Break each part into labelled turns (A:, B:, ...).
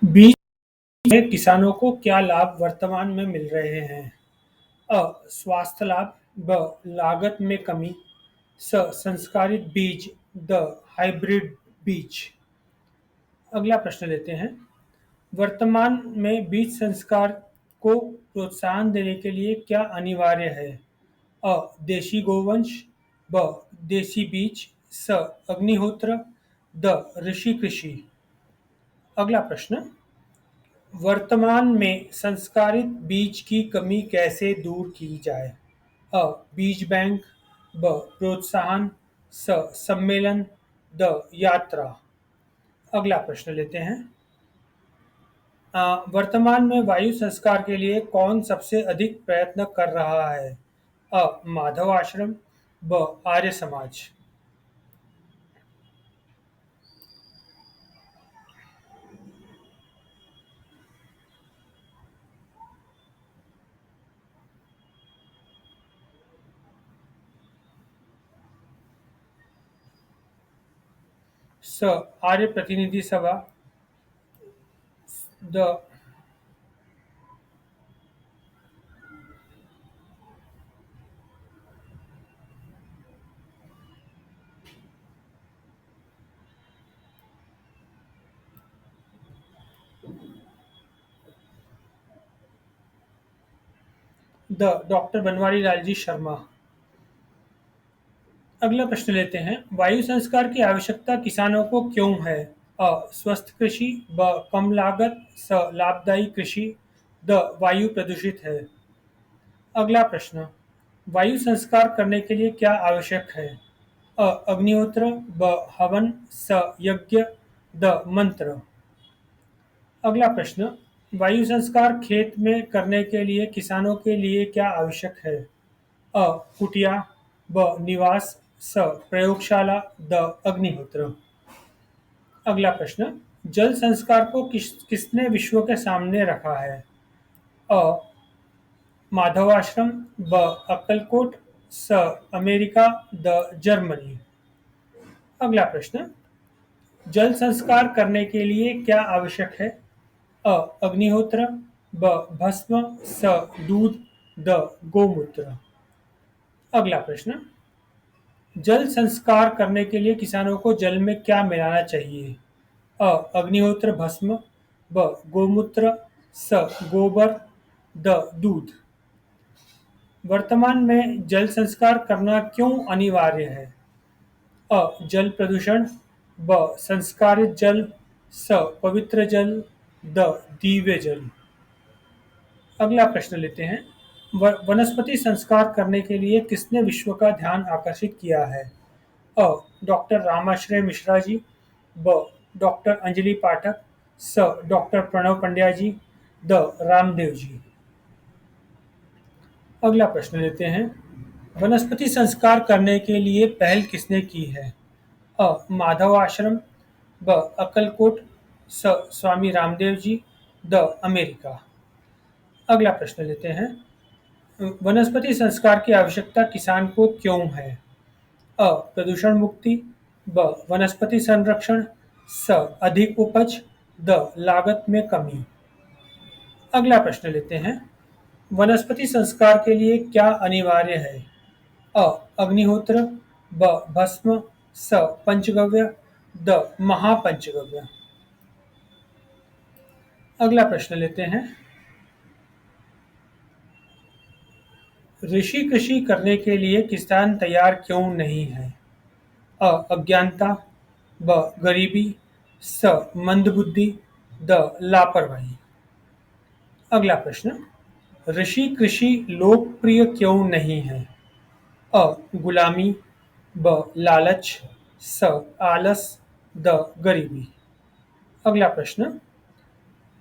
A: बीच में किसानों को क्या लाभ वर्तमान में मिल रहे हैं? अ. स्वास्थ्य लाभ। ब. लागत में कमी। स. संस्कारित बीज। द. हाइब्रिड बीज। अगला प्रश्न लेते हैं। वर्तमान में बीज संस्कार को प्रोत्साहन देने के लिए क्या अनिवार्य है? अ. देशी गोवंश। ब. देसी बीज। स. अग्निहोत्र। द. ऋषि कृषि। अगला प्रश्न। वर्तमान में संस्कारित बीज की कमी कैसे दूर की जाए? अ. बीज बैंक। ब. प्रोत्साहन। स. सम्मेलन। द. यात्रा। अगला प्रश्न लेते हैं। वर्तमान में वायु संस्कार के लिए कौन सबसे अधिक प्रयत्न कर रहा है? अ. माधव आश्रम। ब. आर्य समाज। स. आर्य प्रतिनिधि सभा। द. डॉक्टर बनवारी लाल जी शर्मा। अगला प्रश्न लेते हैं। वायु संस्कार की आवश्यकता किसानों को क्यों है? अ. स्वस्थ कृषि। ब. कम लागत। स. लाभदायी कृषि। द. वायु प्रदूषित है। अगला प्रश्न। वायु संस्कार करने के लिए क्या आवश्यक है? अ. अग्निहोत्र। ब. हवन। स. यज्ञ। द. मंत्र। अगला प्रश्न। वायु संस्कार खेत में करने के लिए किसानों के लिए क्या आवश्यक है? अ. कुटिया। ब. निवास। स. प्रयोगशाला। द. अग्निहोत्र। अगला प्रश्न। जल संस्कार को किसने विश्व के सामने रखा है? अ. माधव आश्रम। ब. अक्कलकोट। स. अमेरिका। द. जर्मनी। अगला प्रश्न। जल संस्कार करने के लिए क्या आवश्यक है? अ. अग्निहोत्र। ब. भस्म। स. दूध। द. गोमूत्र। अगला प्रश्न। जल संस्कार करने के लिए किसानों को जल में क्या मिलाना चाहिए? अ. अग्निहोत्र भस्म। ब. गोमूत्र। स. गोबर। द. दूध। वर्तमान में जल संस्कार करना क्यों अनिवार्य है? अ. जल प्रदूषण। ब. संस्कारित जल। स. पवित्र जल। द. दिव्य जल। अगला प्रश्न लेते हैं। वनस्पति संस्कार करने के लिए किसने विश्व का ध्यान आकर्षित किया है? अ. डॉक्टर रामाश्रय मिश्रा जी। ब. डॉक्टर अंजलि पाठक। स. डॉक्टर प्रणव पंड्या जी। द. रामदेव जी। अगला प्रश्न लेते हैं। वनस्पति संस्कार करने के लिए पहल किसने की है? अ. माधव आश्रम। ब. अक्कलकोट। स. स्वामी रामदेव जी। द. अमेरिका। अगला प्रश्न लेते हैं। वनस्पति संस्कार की आवश्यकता किसान को क्यों है? अ. प्रदूषण मुक्ति। ब. वनस्पति संरक्षण। स. अधिक उपज। द. लागत में कमी। अगला प्रश्न लेते हैं। वनस्पति संस्कार के लिए क्या अनिवार्य है? अ. अग्निहोत्र। ब. भस्म। स. पंचगव्य। द. महापंचगव्य। अगला प्रश्न लेते हैं। ऋषि कृषि करने के लिए किसान तैयार क्यों नहीं है? अ. अज्ञानता। ब. गरीबी। स. मंदबुद्धि। द. लापरवाही। अगला प्रश्न। ऋषि कृषि लोकप्रिय क्यों नहीं है? अ. गुलामी। ब. लालच। स. आलस। द. गरीबी। अगला प्रश्न।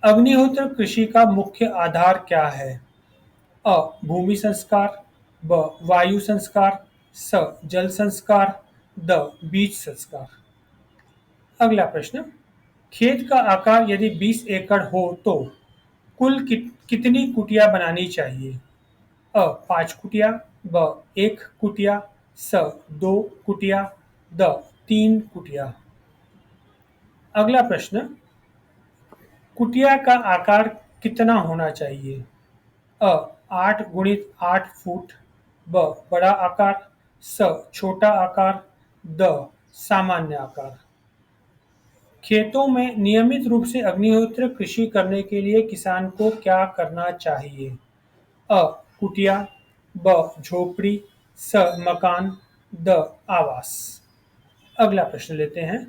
A: अग्निहोत्र कृषि का मुख्य आधार क्या है? अ. भूमि संस्कार। ब. वायु संस्कार। स. जल संस्कार। द. बीज संस्कार। अगला प्रश्न। खेत का आकार यदि 20 एकड़ हो तो कुल कितनी कुटिया बनानी चाहिए? अ. 5 कुटिया। ब. 1 कुटिया। स. 2 कुटिया। द. 3 कुटिया। अगला प्रश्न। कुटिया का आकार कितना होना चाहिए? अ 8 × 8 फुट, ब बड़ा आकार, स छोटा आकार, द सामान्य आकार। खेतों में नियमित रूप से अग्निहोत्र कृषि करने के लिए किसान को क्या करना चाहिए? अ कुटिया, ब झोपड़ी, स मकान, द आवास। अगला प्रश्न लेते हैं।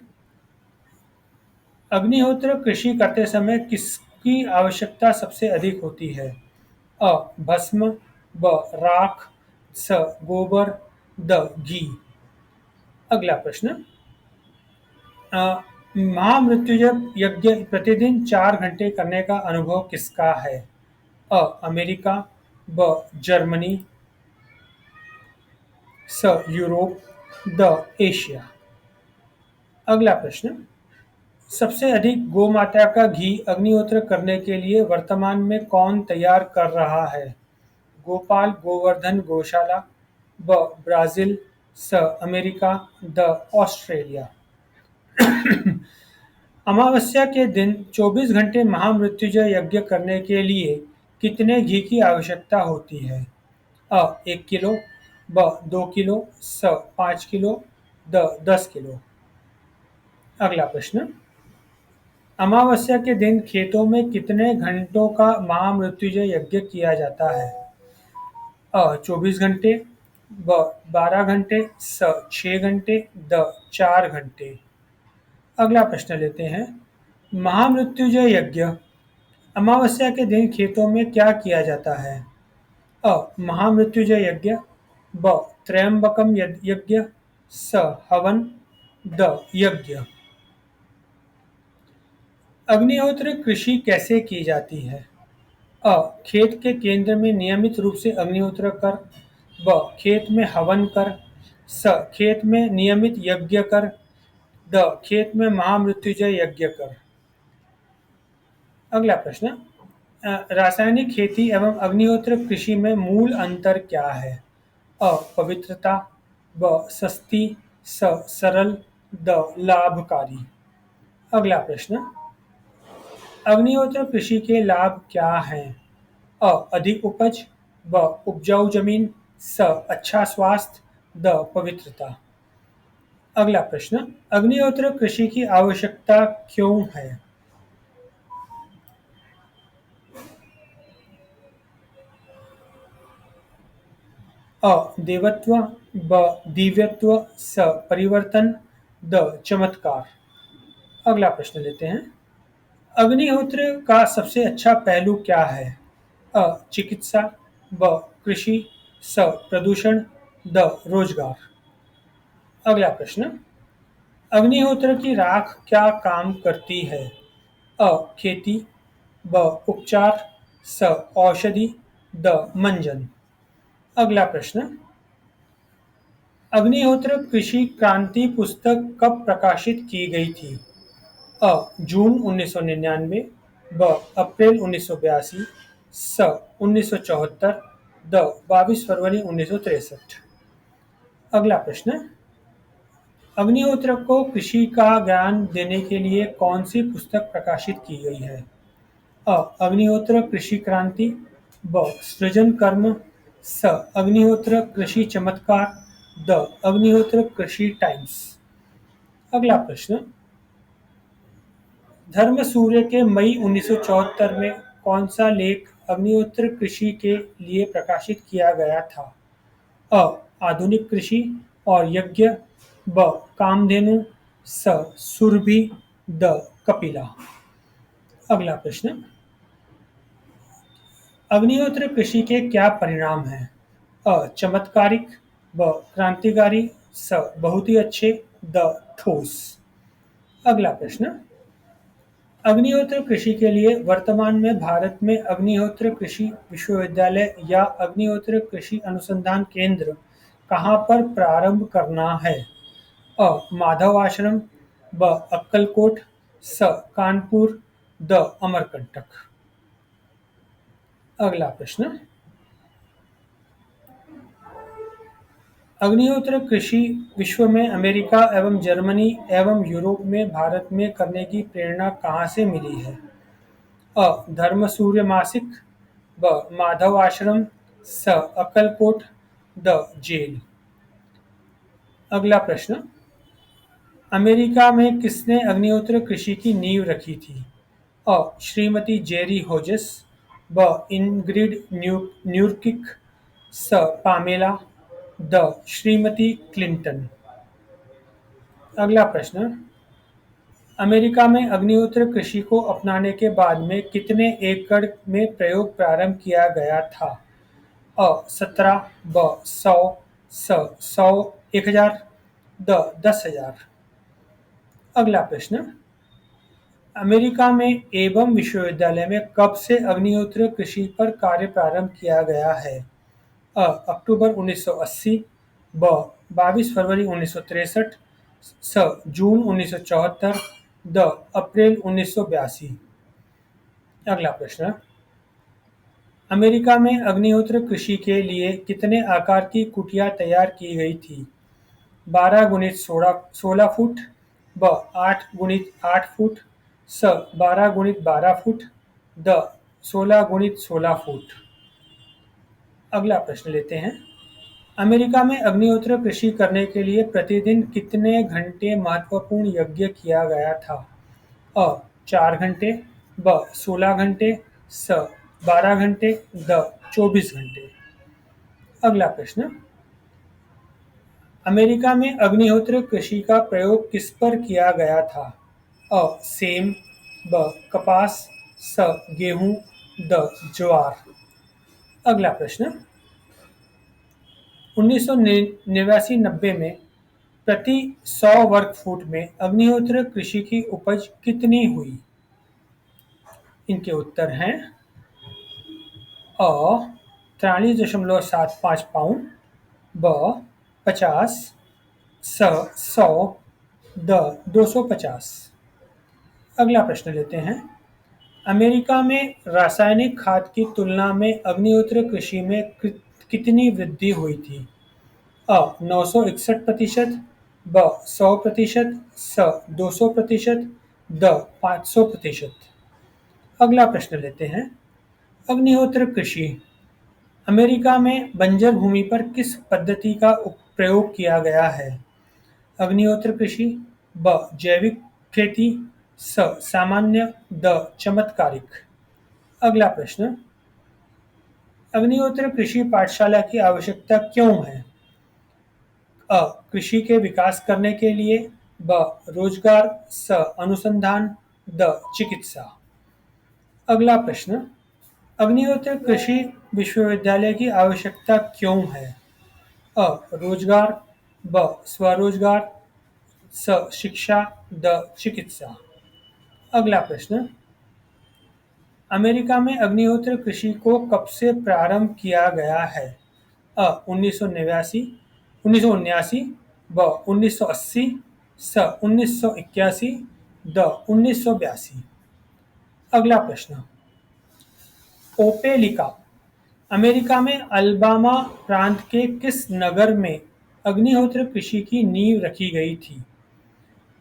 A: अग्निहोत्र कृषि करते समय किसकी आवश्यकता सबसे अधिक होती है? अ भस्म, ब राख, स गोबर, द घी। अगला प्रश्न। अ, महामृत्युंजय यज्ञ प्रतिदिन 4 घंटे करने का अनुभव किसका है? अ अमेरिका, ब जर्मनी, स यूरोप, द एशिया। अगला प्रश्न। सबसे अधिक गोमाता का घी अग्निहोत्र करने के लिए वर्तमान में कौन तैयार कर रहा है? गोपाल गोवर्धन गौशाला, ब ब्राजील, स अमेरिका, द ऑस्ट्रेलिया। अमावस्या के दिन 24 घंटे महामृत्युंजय यज्ञ करने के लिए कितने घी की आवश्यकता होती है? अ 1 किलो, ब 2 किलो, स 5 किलो, द 10 किलो। अगला प्रश्न। अमावस्या के दिन खेतों में कितने घंटों का महामृत्युंजय यज्ञ किया जाता है? अ 24 घंटे, ब 12 घंटे, स 6 घंटे, द 4 घंटे। अगला प्रश्न लेते हैं। महामृत्युंजय यज्ञ अमावस्या के दिन खेतों में क्या किया जाता है? अ महामृत्युंजय यज्ञ, ब त्रयंबकम यज्ञ, स हवन, द यज्ञ। अग्निहोत्र कृषि कैसे की जाती है? अ खेत के केंद्र में नियमित रूप से अग्निहोत्र कर, ब खेत में हवन कर, स खेत में नियमित यज्ञ कर, द खेत में महामृत्युंजय यज्ञ कर। अगला प्रश्न। रासायनिक खेती एवं अग्निहोत्र कृषि में मूल अंतर क्या है? अ पवित्रता, ब सस्ती, स सरल, द लाभकारी। अगला प्रश्न। अग्निहोत्र कृषि के लाभ क्या हैं? अ अधिक उपज, ब उपजाऊ जमीन, स अच्छा स्वास्थ्य, द पवित्रता। अगला प्रश्न। अग्निहोत्र कृषि की आवश्यकता क्यों है? अ देवत्व, ब दिव्यत्व, स परिवर्तन, द चमत्कार। अगला प्रश्न लेते हैं। अग्निहोत्र का सबसे अच्छा पहलू क्या है? अ चिकित्सा, ब कृषि, स प्रदूषण, द रोजगार। अगला प्रश्न। अग्निहोत्र की राख क्या काम करती है? अ खेती, ब उपचार, स औषधि, द मंजन। अगला प्रश्न। अग्निहोत्र कृषि क्रांति पुस्तक कब प्रकाशित की गई थी? अ जून 1999, ब अप्रैल 1982, स 1974, द 22 फरवरी 1963। अगला प्रश्न। अग्निहोत्र को कृषि का ज्ञान देने के लिए कौन सी पुस्तक प्रकाशित की गई है? अ अग्निहोत्र कृषि क्रांति, ब सृजन कर्म, स अग्निहोत्र कृषि चमत्कार, द अग्निहोत्र कृषि टाइम्स। अगला प्रश्न। धर्म सूर्य के मई 1974 में कौन सा लेख अग्निहोत्र कृषि के लिए प्रकाशित किया गया था? अ आधुनिक कृषि और यज्ञ, ब कामधेनु, स सुरभि, द कपिला। अगला प्रश्न। अग्निहोत्र कृषि के क्या परिणाम हैं? अ चमत्कारिक, ब क्रांतिकारी, स बहुत ही अच्छे, द ठोस। अगला प्रश्न। अग्निहोत्र कृषि के लिए वर्तमान में भारत में अग्निहोत्र कृषि विश्वविद्यालय या अग्निहोत्र कृषि अनुसंधान केंद्र कहाँ पर प्रारंभ करना है? अ माधव आश्रम, ब अक्कलकोट, स कानपुर, द अमरकंटक। अगला प्रश्न। अग्निहोत्र कृषि विश्व में अमेरिका एवं जर्मनी एवं यूरोप में भारत में करने की प्रेरणा कहाँ से मिली है? अ. धर्मसूर्य मासिक, ब. माधव आश्रम, स. अक्कलकोट, द. जेल। अगला प्रश्न, अमेरिका में किसने अग्निहोत्र कृषि की नींव रखी थी? अ. श्रीमती जेरी होजेस, ब. इंग्रिड न्यूर्किक, स. पामेला, द. श्रीमती क्लिंटन। अगला प्रश्न, अमेरिका में अग्निहोत्र कृषि को अपनाने के बाद में कितने एकड़ में प्रयोग प्रारंभ किया गया था? अ. 17, ब. 100, स. 100, 1000, द. 10,000। अगला प्रश्न, अमेरिका में एवं विश्वविद्यालय में कब से अग्निहोत्र कृषि पर कार्य प्रारंभ किया गया है? अ. अक्टूबर 1980, ब. 22 फरवरी 1963, स. जून 1974, द. अप्रैल 1982। अगला प्रश्न, अमेरिका में अग्निहोत्र कृषि के लिए कितने आकार की कुटिया तैयार की गई थी? 12 गुणित 16 फुट, ब. 8 गुणित 8 फुट, स. 12 गुणित 12 फुट, द. 16 गुणित 16 फुट। अगला प्रश्न लेते हैं, अमेरिका में अग्निहोत्र कृषि करने के लिए प्रतिदिन कितने घंटे महत्वपूर्ण यज्ञ किया गया था? अ. 4 घंटे, ब. 16 घंटे, स. 12 घंटे, द. 24 घंटे। अगला प्रश्न, अमेरिका में अग्निहोत्र कृषि का प्रयोग किस पर किया गया था? अ. सेम, ब. कपास, स. गेहूं, द. ज्वार। अगला प्रश्न, 1989-90 में प्रति 100 वर्ग फुट में अग्निहोत्र कृषि की उपज कितनी हुई? इनके उत्तर हैं, अ. 43.75 पाउंड, ब. 50, स. 100, द. 250। अगला प्रश्न लेते हैं, अमेरिका में रासायनिक खाद की तुलना में अग्निहोत्र कृषि में कितनी वृद्धि हुई थी? अ. 961%, ब. 100%, स. 200%, द. 500%। अगला प्रश्न लेते हैं, अग्निहोत्र कृषि अमेरिका में बंजर भूमि पर किस पद्धति का प्रयोग किया गया है? अग्निहोत्र कृषि, ब. जैविक खेती, स. सामान्य, द. चमत्कारिक। अगला प्रश्न, अग्निहोत्र कृषि पाठशाला की आवश्यकता क्यों है? अ. कृषि के विकास करने के लिए, ब. रोजगार, स. अनुसंधान, द. चिकित्सा। अगला प्रश्न, अग्निहोत्र कृषि विश्वविद्यालय की आवश्यकता क्यों है? अ. रोजगार, ब. स्वरोजगार, स. शिक्षा, द. चिकित्सा। अगला प्रश्न, अमेरिका में अग्निहोत्र कृषि को कब से प्रारंभ किया गया है? अ. 1989, ब. 1980, स. 1981, द. 1982। अगला प्रश्न, ओपेलिका अमेरिका में अल्बामा प्रांत के किस नगर में अग्निहोत्र कृषि की नींव रखी गई थी?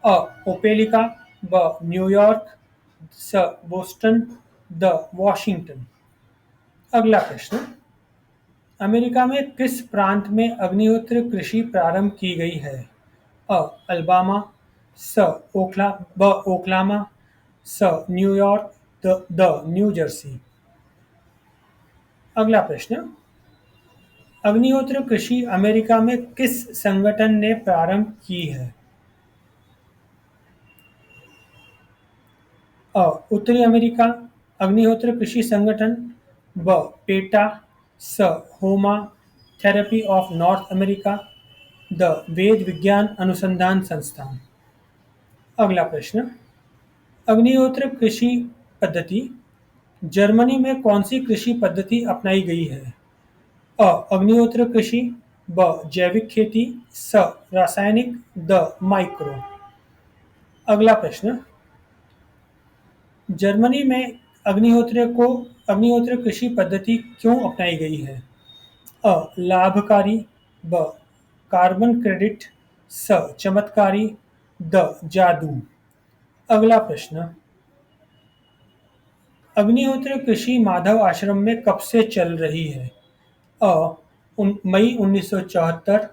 A: अ. ओपेलिका, ब. न्यूयॉर्क, स. Boston, the. वॉशिंगटन। अगला प्रश्न, अमेरिका में किस प्रांत में अग्निहोत्र कृषि प्रारंभ की गई है? अ. अल्बामा, स. ओक्लामा, स. New York, the. New Jersey. अगला प्रश्न, अग्निहोत्र कृषि अमेरिका में किस संगठन ने प्रारंभ की है? अ. उत्तरी अमेरिका अग्निहोत्र कृषि संगठन, ब. पेटा, स. Homa therapy of North America, द. वेद विज्ञान अनुसंधान संस्थान। अगला प्रश्न, अग्निहोत्र कृषि पद्धति जर्मनी में कौन सी कृषि पद्धति अपनाई गई है? अ. अग्निहोत्र कृषि, ब. जैविक खेती, स. रासायनिक, द. माइक्रो। अगला प्रश्न, जर्मनी में अग्निहोत्र कृषि पद्धति क्यों अपनाई गई है? अ. लाभकारी, ब. कार्बन क्रेडिट, स. चमत्कारी, द. जादू। अगला प्रश्न, अग्निहोत्र कृषि माधव आश्रम में कब से चल रही है? अ मई 1974,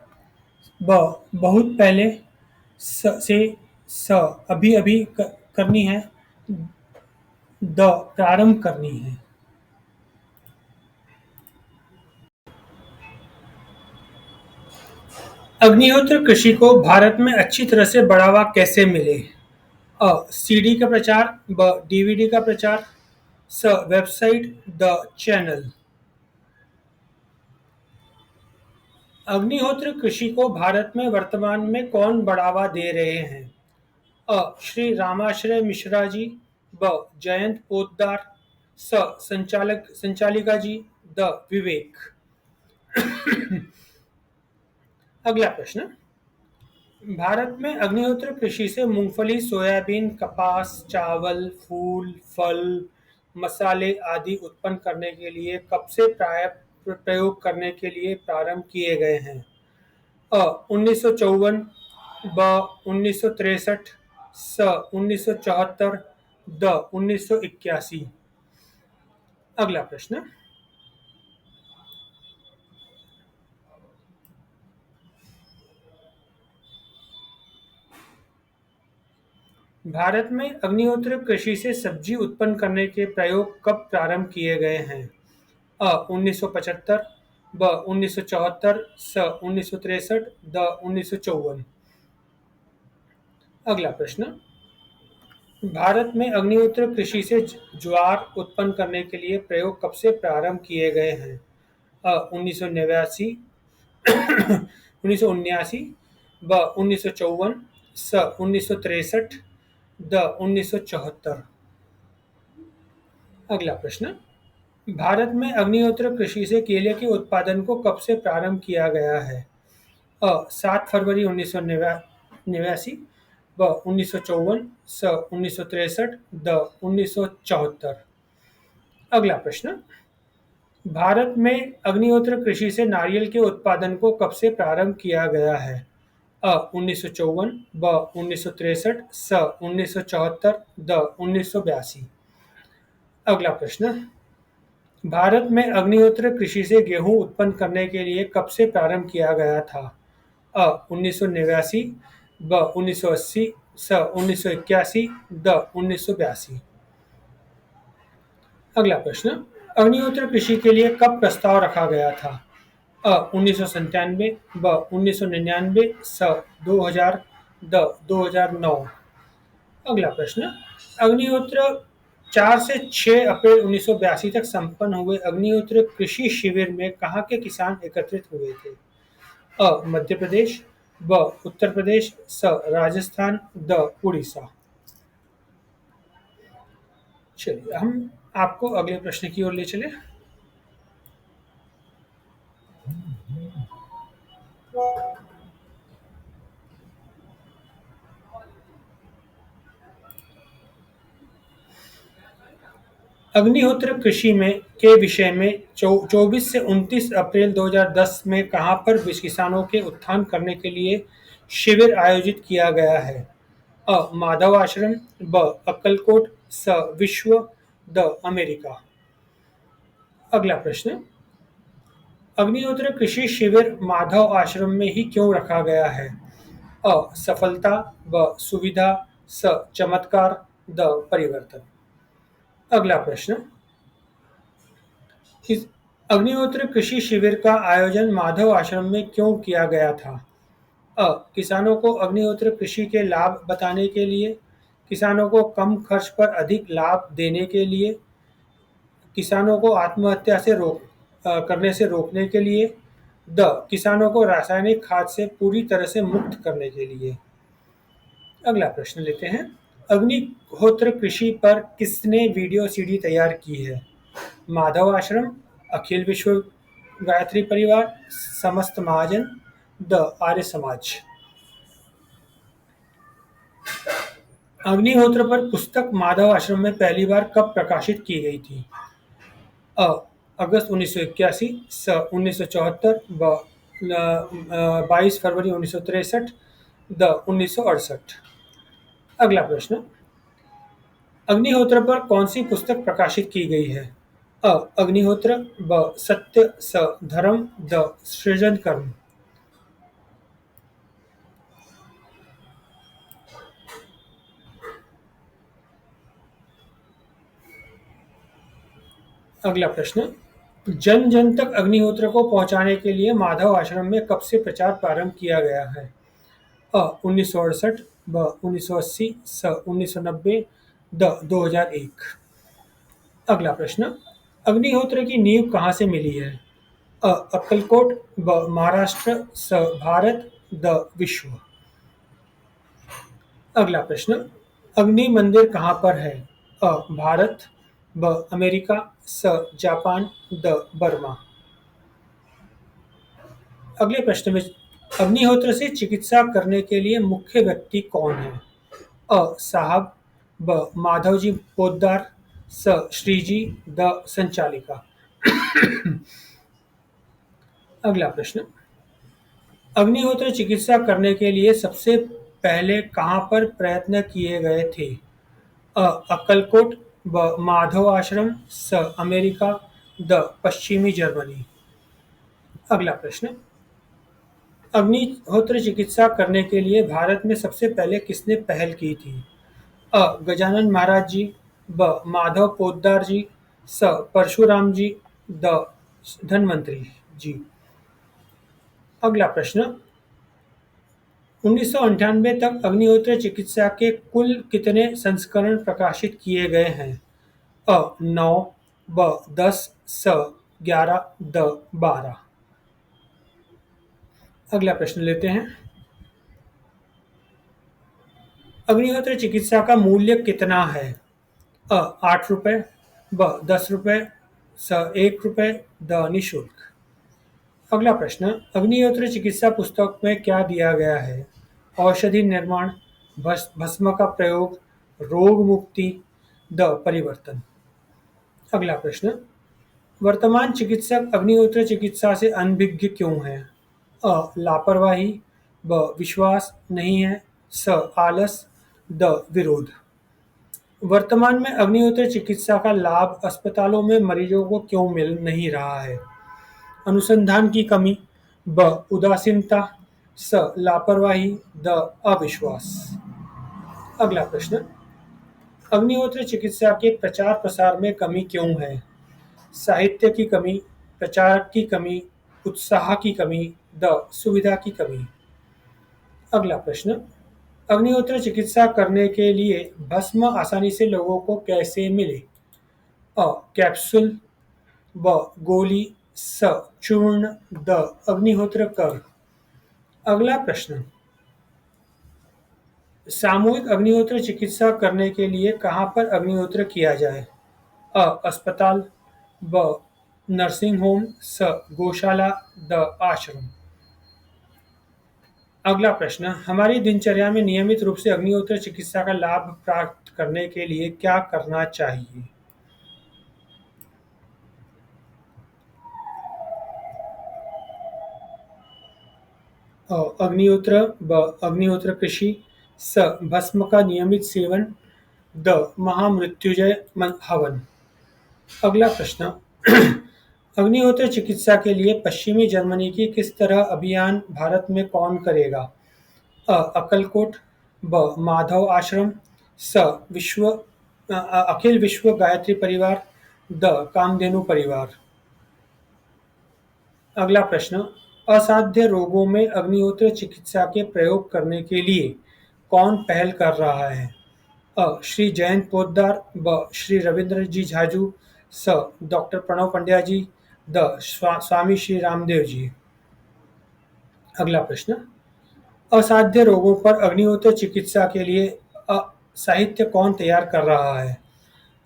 A: ब बहुत पहले, से, स अभी अभी करनी है, द प्रारंभ करनी है। अग्निहोत्र कृषि को भारत में अच्छी तरह से बढ़ावा कैसे मिले? सीडी का प्रचार, ब डीवीडी का प्रचार, स वेबसाइट, द चैनल। अग्निहोत्र कृषि को भारत में वर्तमान में कौन बढ़ावा दे रहे हैं? श्री रामाश्रय मिश्रा जी, ब जयंत पोद्दार, स संचालिका जी, द विवेक। अगला प्रश्न, भारत में अग्निहोत्र कृषि से मूंगफली, सोयाबीन, कपास, चावल, फूल, फल, मसाले आदि उत्पन्न करने के लिए कब से प्राय प्रयोग करने के लिए प्रारंभ किए गए हैं? 1954, ब 1963, स 1974, द 1981। अगला प्रश्न, भारत में अग्निहोत्र कृषि से सब्जी उत्पन्न करने के प्रयोग कब प्रारंभ किए गए हैं? 1975, ब 1974, स 1963, द 1954। अगला प्रश्न, भारत में अग्निहोत्र कृषि से ज्वार उत्पन्न करने के लिए प्रयोग कब से प्रारंभ किए गए हैं? 1989, 1979, ब 1954, स 1963, द 1974। अगला प्रश्न, भारत में अग्निहोत्र कृषि से केले के उत्पादन को कब से प्रारंभ किया गया है? 7 फरवरी 1989, ब 1954, स 1963, द 1974। अगला प्रश्न, भारत में अग्निहोत्र कृषि से नारियल के उत्पादन को कब से प्रारंभ किया गया है? 1954, ब 1963, स 1974, द 1982। अगला प्रश्न, भारत में अग्निहोत्र कृषि से गेहूं उत्पन्न करने के लिए कब से प्रारंभ किया गया था? 1989, ब 1980, स 1981, द 1982। अगला प्रश्न, अग्निहोत्र कृषि के लिए कब प्रस्ताव रखा गया था? 1997, ब 1999, स 2000, द 2009। अगला प्रश्न, अग्निहोत्र 4 से 6 अप्रैल 1982 तक संपन्न हुए अग्निहोत्र कृषि शिविर में कहाँ के किसान एकत्रित हुए थे? मध्य प्रदेश, ब उत्तर प्रदेश, स राजस्थान, द उड़ीसा। चलिए हम आपको अगले प्रश्न की ओर ले चले। अग्निहोत्र कृषि में के विषय में 24 से 29 अप्रैल 2010 में कहां पर किसानों के उत्थान करने के लिए शिविर आयोजित किया गया है? माधव आश्रम, ब अक्कलकोट, स विश्व, द अमेरिका। अगला प्रश्न, अग्निहोत्र कृषि शिविर माधव आश्रम में ही क्यों रखा गया है? सफलता, ब सुविधा, स चमत्कार, द परिवर्तन। अगला प्रश्न, इस अग्निहोत्र कृषि शिविर का आयोजन माधव आश्रम में क्यों किया गया था? किसानों को अग्निहोत्र कृषि के लाभ बताने के लिए, किसानों को कम खर्च पर अधिक लाभ देने के लिए, किसानों को आत्महत्या से करने से रोकने के लिए, द किसानों को रासायनिक खाद से पूरी तरह से मुक्त करने के लिए। अगला प्रश्न लेते हैं, अग्निहोत्र कृषि पर किसने वीडियो सीडी तैयार की है? माधव आश्रम, अखिल विश्व गायत्री परिवार, समस्त महाजन, द आर्य समाज। अग्निहोत्र पर पुस्तक माधव आश्रम में पहली बार कब प्रकाशित की गई थी? अ अगस्त 1981, स 1974, ब 22 फरवरी 1963, द 1968। अगला प्रश्न, अग्निहोत्र पर कौन सी पुस्तक प्रकाशित की गई है? अ. अग्निहोत्र, ब. सत्य, स. धर्म, द. सृजन कर्म। अगला प्रश्न, जन जन तक अग्निहोत्र को पहुंचाने के लिए माधव आश्रम में कब से प्रचार प्रारंभ किया गया है? अ. 1968, ब. 1980, स. 1990, द. 2001। अगला प्रश्न, अग्निहोत्र की नींव कहाँ से मिली है? अ. अक्कलकोट, ब. महाराष्ट्र, स. भारत, द. विश्व। अगला प्रश्न, अग्नि मंदिर कहाँ पर है? अ. भारत, ब. अमेरिका, स. Japan, the. बर्मा। अगले प्रश्न में, अग्निहोत्र से चिकित्सा करने के लिए मुख्य व्यक्ति कौन है? अ. साहब, ब. माधवजी पोद्दार, स. श्रीजी, द. संचालिका। अगला प्रश्न, अग्निहोत्र चिकित्सा करने के लिए सबसे पहले कहाँ पर प्रयत्न किए गए थे? अ. अक्कलकोट, ब. माधव आश्रम, स. America, the. पश्चिमी जर्मनी। अगला प्रश्न, अग्निहोत्र चिकित्सा करने के लिए भारत में सबसे पहले किसने पहल की थी? अ. गजानन महाराज जी, ब. माधव पोद्दार जी, स. परशुराम जी, द. धन्वंतरी जी। अगला प्रश्न, 1998 तक अग्निहोत्र चिकित्सा के कुल कितने संस्करण प्रकाशित किए गए हैं? अ. 9, ब. 10, स. 11, द. 12। अगला प्रश्न लेते हैं, अग्निहोत्र चिकित्सा का मूल्य कितना है? अ. 8 रुपए, ब. 10 रुपए, स. 1 रुपए, द. निःशुल्क। अगला प्रश्न, अग्निहोत्र चिकित्सा पुस्तक में क्या दिया गया है? औषधि निर्माण, भस्म का प्रयोग, रोग मुक्ति, द. परिवर्तन। अगला प्रश्न, वर्तमान चिकित्सक अग्निहोत्र चिकित्सा से अनभिज्ञ क्यों हैं? अ. लापरवाही, ब. विश्वास नहीं है, स. आलस, द. विरोध। वर्तमान में अग्निहोत्र चिकित्सा का लाभ अस्पतालों में मरीजों को क्यों मिल नहीं रहा है? अनुसंधान की कमी, ब. उदासीनता, स. लापरवाही, द. अविश्वास। अगला प्रश्न, अग्निहोत्र चिकित्सा के प्रचार प्रसार में कमी क्यों है? साहित्य की कमी, प्रचारक की कमी, उत्साह की कमी, द. सुविधा की कमी। अगला प्रश्न, अग्निहोत्र चिकित्सा करने के लिए भस्म आसानी से लोगों को कैसे मिले? अ. कैप्सूल, ब. गोली, स. चूर्ण, द. अग्निहोत्र कर। अगला प्रश्न, सामूहिक अग्निहोत्र चिकित्सा करने के लिए कहाँ पर अग्निहोत्र किया जाए? अ. अस्पताल, ब. नर्सिंग होम, स. गौशाला, द. आश्रम। अगला प्रश्न, हमारी दिनचर्या में नियमित रूप से अग्निहोत्र चिकित्सा का लाभ प्राप्त करने के लिए क्या करना चाहिए? अ. अग्निहोत्र, ब. अग्निहोत्र कृषि, स. भस्म का नियमित सेवन, द. महामृत्युंजय हवन। अगला प्रश्न, अग्निहोत्र चिकित्सा के लिए पश्चिमी जर्मनी की किस तरह अभियान भारत में कौन करेगा? अ. अक्कलकोट, ब. माधव आश्रम, स. अखिल विश्व गायत्री परिवार, द. कामधेनु परिवार। अगला प्रश्न, असाध्य रोगों में अग्निहोत्र चिकित्सा के प्रयोग करने के लिए कौन पहल कर रहा है? अ. श्री जयंत पोद्दार, ब. श्री रविंद्र जी झाजू, स. डॉक्टर प्रणव पंड्या जी, द. स्वामी श्री रामदेव जी। अगला प्रश्न, असाध्य रोगों पर अग्निहोत्र चिकित्सा के लिए साहित्य कौन तैयार कर रहा है?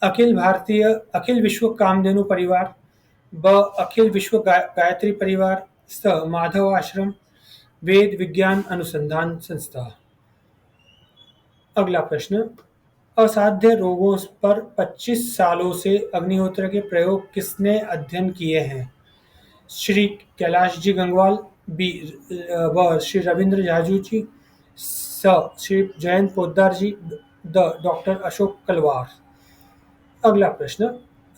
A: अखिल विश्व कामधेनु परिवार, ब. अखिल विश्व गायत्री परिवार, स. माधव आश्रम, वेद विज्ञान अनुसंधान संस्था। अगला प्रश्न, असाध्य रोगों पर 25 सालों से अग्निहोत्र के प्रयोग किसने अध्ययन किए हैं? श्री कैलाश जी गंगवाल, बी. व. श्री रविंद्र झाजू जी, स. श्री जयंत पोद्दार जी, द. डॉक्टर अशोक कलवार। अगला प्रश्न,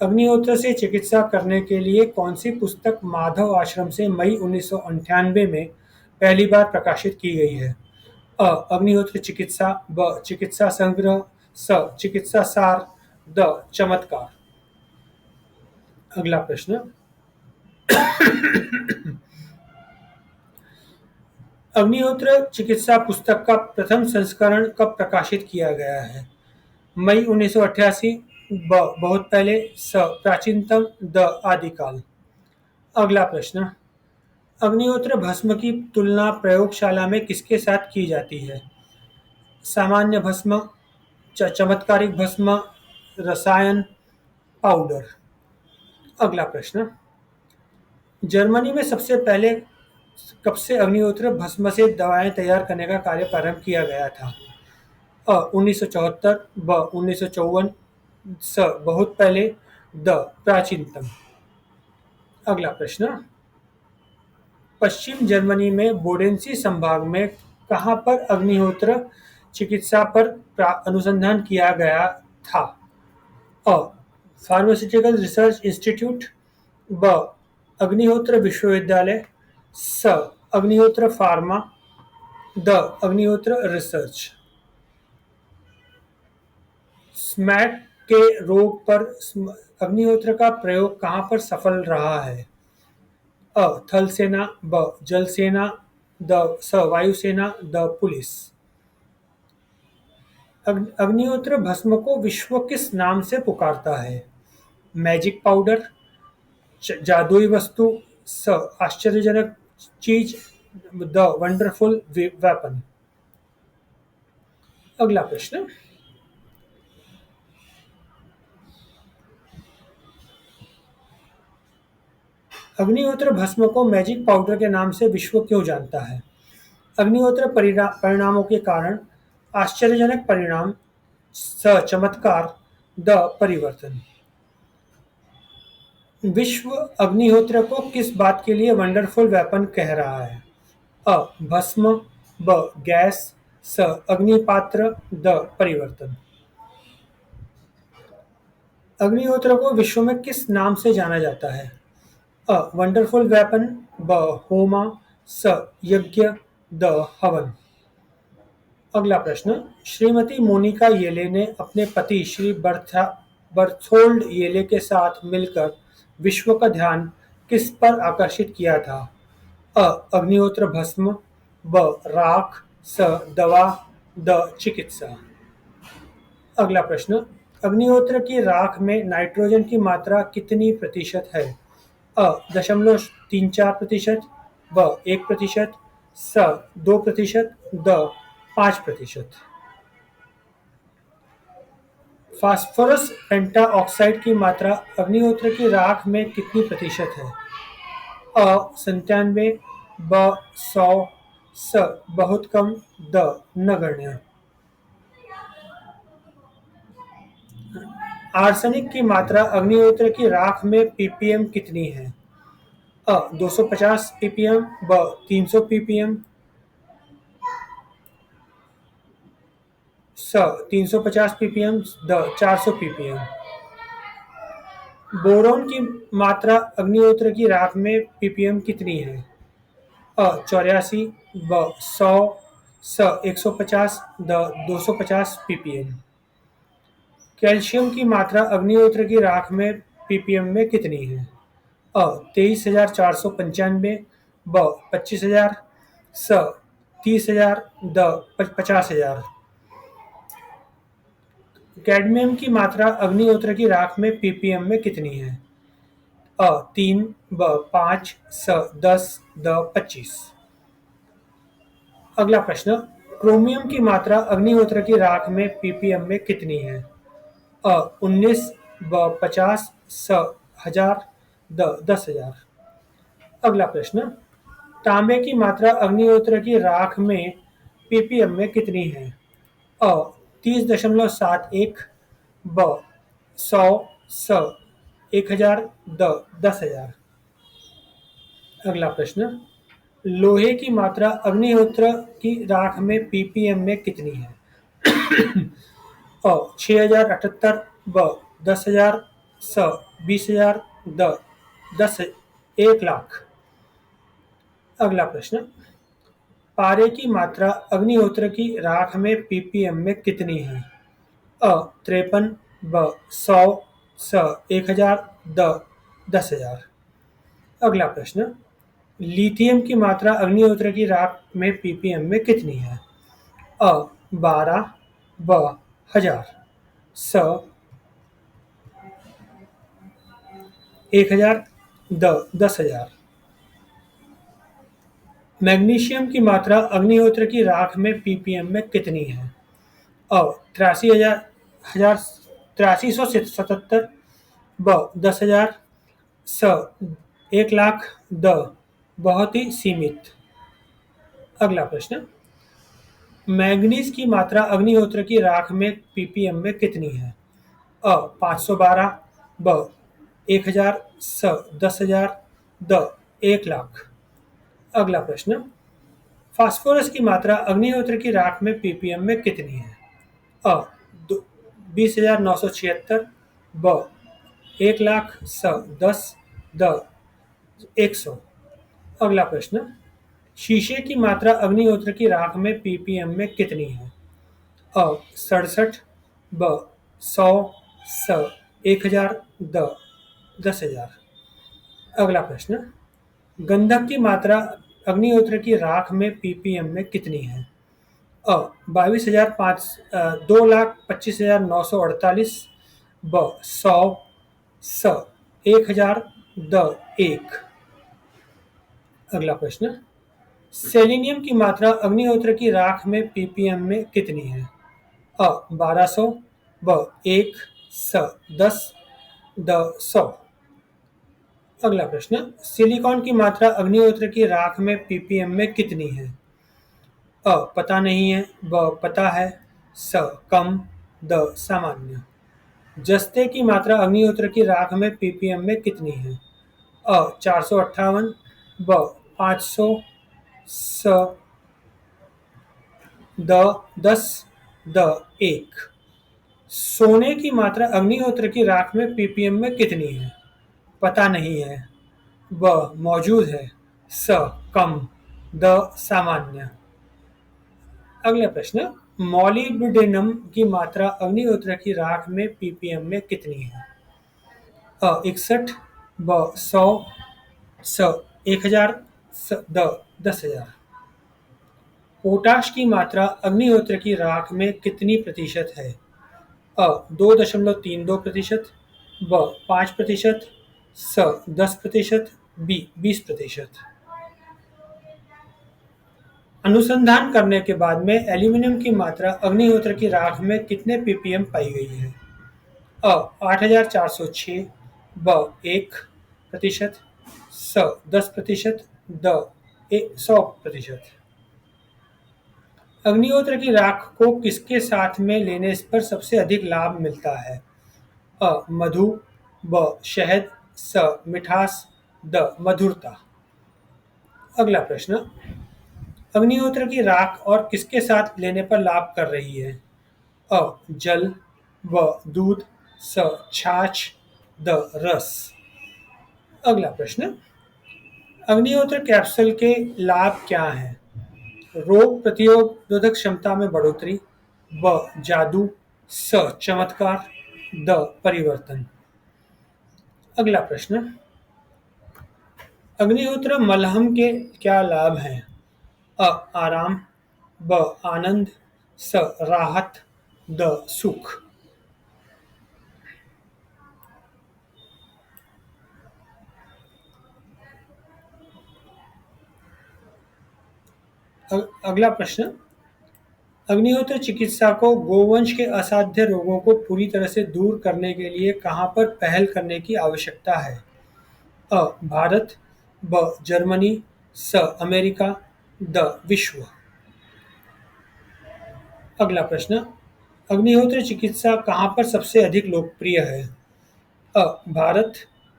A: अग्निहोत्र से चिकित्सा करने के लिए कौन सी पुस्तक माधव आश्रम से मई 1998 में पहली बार प्रकाशित की गई है? अ अग्निहोत्र चिकित्सा, ब चिकित्सा संग्रह, स चिकित्सा सार, द चमत्कार। अगला प्रश्न, अग्निहोत्र चिकित्सा पुस्तक का प्रथम संस्करण कब प्रकाशित किया गया है? मई 1988, ब बहुत पहले, स प्राचीनतम, द आदिकाल। अगला प्रश्न, अग्निहोत्र भस्म की तुलना प्रयोगशाला में किसके साथ की जाती है? सामान्य भस्म, चमत्कारिक भस्म, रसायन, पाउडर। अगला प्रश्न, जर्मनी में सबसे पहले कब से अग्निहोत्र भस्म से दवाएं तैयार करने का कार्य प्रारंभ किया गया था? 1974, ब 1954, स बहुत पहले, द प्राचीनतम। अगला प्रश्न, पश्चिम जर्मनी में बोडेन्सी संभाग में कहाँ पर अग्निहोत्र चिकित्सा पर अनुसंधान किया गया था? अ फार्मास्यूटिकल रिसर्च इंस्टीट्यूट, ब अग्निहोत्र विश्वविद्यालय, स अग्निहोत्र फार्मा, द अग्निहोत्र रिसर्च। स्मैक के रोग पर अग्निहोत्र का प्रयोग कहाँ पर सफल रहा है? अ थल सेना, ब जल सेना, स वायुसेना, द पुलिस। अग्निहोत्र भस्म को विश्व किस नाम से पुकारता है? मैजिक पाउडर, जादुई वस्तु, स आश्चर्यजनक चीज, द वंडरफुल वेपन। अगला प्रश्न, अग्निहोत्र भस्म को मैजिक पाउडर के नाम से विश्व क्यों जानता है? अग्निहोत्र परिणामों के कारण, आश्चर्यजनक परिणाम, स चमत्कार, द परिवर्तन। विश्व अग्निहोत्र को किस बात के लिए वंडरफुल वेपन कह रहा है? अ भस्म, ब गैस, स अग्निपात्र, द परिवर्तन। अग्निहोत्र को विश्व में किस नाम से जाना जाता है? अ वंडरफुल वेपन, ब होमा, स यज्ञ, द हवन। अगला प्रश्न, श्रीमती मोनिका येले ने अपने पति श्री बर्थोल्ड येले के साथ मिलकर विश्व का ध्यान किस पर आकर्षित किया था? अ अग्निहोत्र भस्म, ब राख, स दवा, द चिकित्सा। अगला प्रश्न, अग्निहोत्र की राख में नाइट्रोजन की मात्रा कितनी प्रतिशत है? अ 0.34%, ब 1%, स 2%, द 5%। फास्फोरस पेंटाऑक्साइड की मात्रा अग्निहोत्र की राख में कितनी प्रतिशत है? अ 97, ब 100, स बहुत कम, द नगण्य। आर्सेनिक की मात्रा अग्निहोत्र की राख में ppm कितनी है? अ 250 ppm, ब 300 ppm, स 350 ppm, द 400 ppm। बोरोन की मात्रा अग्निहोत्र की राख में ppm कितनी है? अ 84, ब 100, स 150, द 250 ppm। कैल्शियम की मात्रा अग्निहोत्र की राख में ppm में कितनी है? अ 23,495, ब 25,000, स 30,000, द 50,000। कैडमियम की मात्रा अग्निहोत्र की राख में ppm में कितनी है? अ 3, ब 5, स 10, द 25। अगला प्रश्न, क्रोमियम की मात्रा अग्निहोत्र की राख में ppm में कितनी है? अ 19, ब 50, स 1000, द 10,000। अगला प्रश्न, तांबे की मात्रा अग्निहोत्र की राख में ppm में कितनी है? अ 30.71, ब 100, स 1000, द 10,000। अगला प्रश्न, लोहे की मात्रा अग्निहोत्र की राख में ppm में कितनी है? अ 6078, ब 10,000 स 20,000 द 10 1,00,000। अगला प्रश्न, पारे की मात्रा अग्निहोत्र की राख में पीपीएम में कितनी है? अ 53, ब 100, स 1,000, द 10,000। अगला प्रश्न, लिथियम की मात्रा अग्निहोत्र की राख में पीपीएम में कितनी है? अ 12, ब 1,000, स 1,000, द 10,000। मैग्नीशियम की मात्रा अग्निहोत्र की राख में पीपीएम में कितनी है? अ 83,000, 8377, ब 10,000, स 1,00,000, द बहुत ही सीमित। अगला प्रश्न, मैग्नीज की मात्रा अग्निहोत्र की राख में पीपीएम में कितनी है? अ 512, ब 1,000, स 10,000, द 1,00,000। अगला प्रश्न, फास्फोरस की मात्रा अग्निहोत्र की राख में पीपीएम में कितनी है? अ 20,976, ब 1,00,000, स 10, द 100। अगला प्रश्न, शीशे की मात्रा अग्निहोत्र की राख में पीपीएम में कितनी है? अ 67, ब 100, स 1,000, द 10,000। अगला प्रश्न, गंधक की मात्रा अग्निहोत्र की राख में पीपीएम में कितनी है? अ 2,25,948, ब 100, स 1,000, द 1। अगला प्रश्न, सेलेनियम की मात्रा अग्निहोत्र की राख में पीपीएम में कितनी है? अ 1,200, ब 1, स 10, द 100। अगला प्रश्न, सिलिकॉन की मात्रा अग्निहोत्र की राख में पीपीएम में कितनी है? अ पता नहीं है, ब पता है, स कम, द सामान्य। जस्ते की मात्रा अग्निहोत्र की राख में पीपीएम में कितनी है? अ 458, ब 500, स द 10, द 1। सोने की मात्रा अग्निहोत्र की राख में पीपीएम में कितनी है? पता नहीं है, ब मौजूद है, स कम, द सामान्य। अगला प्रश्न, मॉलिब्डेनम की मात्रा अग्निहोत्र की राख में पीपीएम में कितनी है? अ 61, ब 100, स 1,000, द 10,000। पोटाश की मात्रा अग्निहोत्र की राख में कितनी प्रतिशत है? अ 2.32%, ब 5%, स 10%, बी 20%। अनुसंधान करने के बाद में एल्यूमीनियम की मात्रा अग्निहोत्र की राख में कितने पीपीएम पाई गई है? अ 8,406, ब 1%, स 10%, द 100%। अग्निहोत्र की राख को किसके साथ में लेने पर सबसे अधिक लाभ मिलता है? अ मधु, ब शहद, स मिठास, द मधुरता। अगला प्रश्न, अग्निहोत्र की राख और किसके साथ लेने पर लाभ कर रही है? अ जल, व दूध, स छाछ, द रस। अगला प्रश्न, अग्निहोत्र कैप्सूल के लाभ क्या हैं? रोग प्रतिरोधक क्षमता में बढ़ोतरी, ब जादू, स चमत्कार, द परिवर्तन। अगला प्रश्न, अग्निहोत्र मलहम के क्या लाभ हैं? अ आराम, ब आनंद, स राहत, द सुख। अगला प्रश्न, अग्निहोत्र चिकित्सा को गोवंश के असाध्य रोगों को पूरी तरह से दूर करने के लिए कहां पर पहल करने की आवश्यकता है? अ भारत, ब जर्मनी, स अमेरिका, द विश्व। अगला प्रश्न, अग्निहोत्र चिकित्सा कहां पर सबसे अधिक लोकप्रिय है? अ भारत,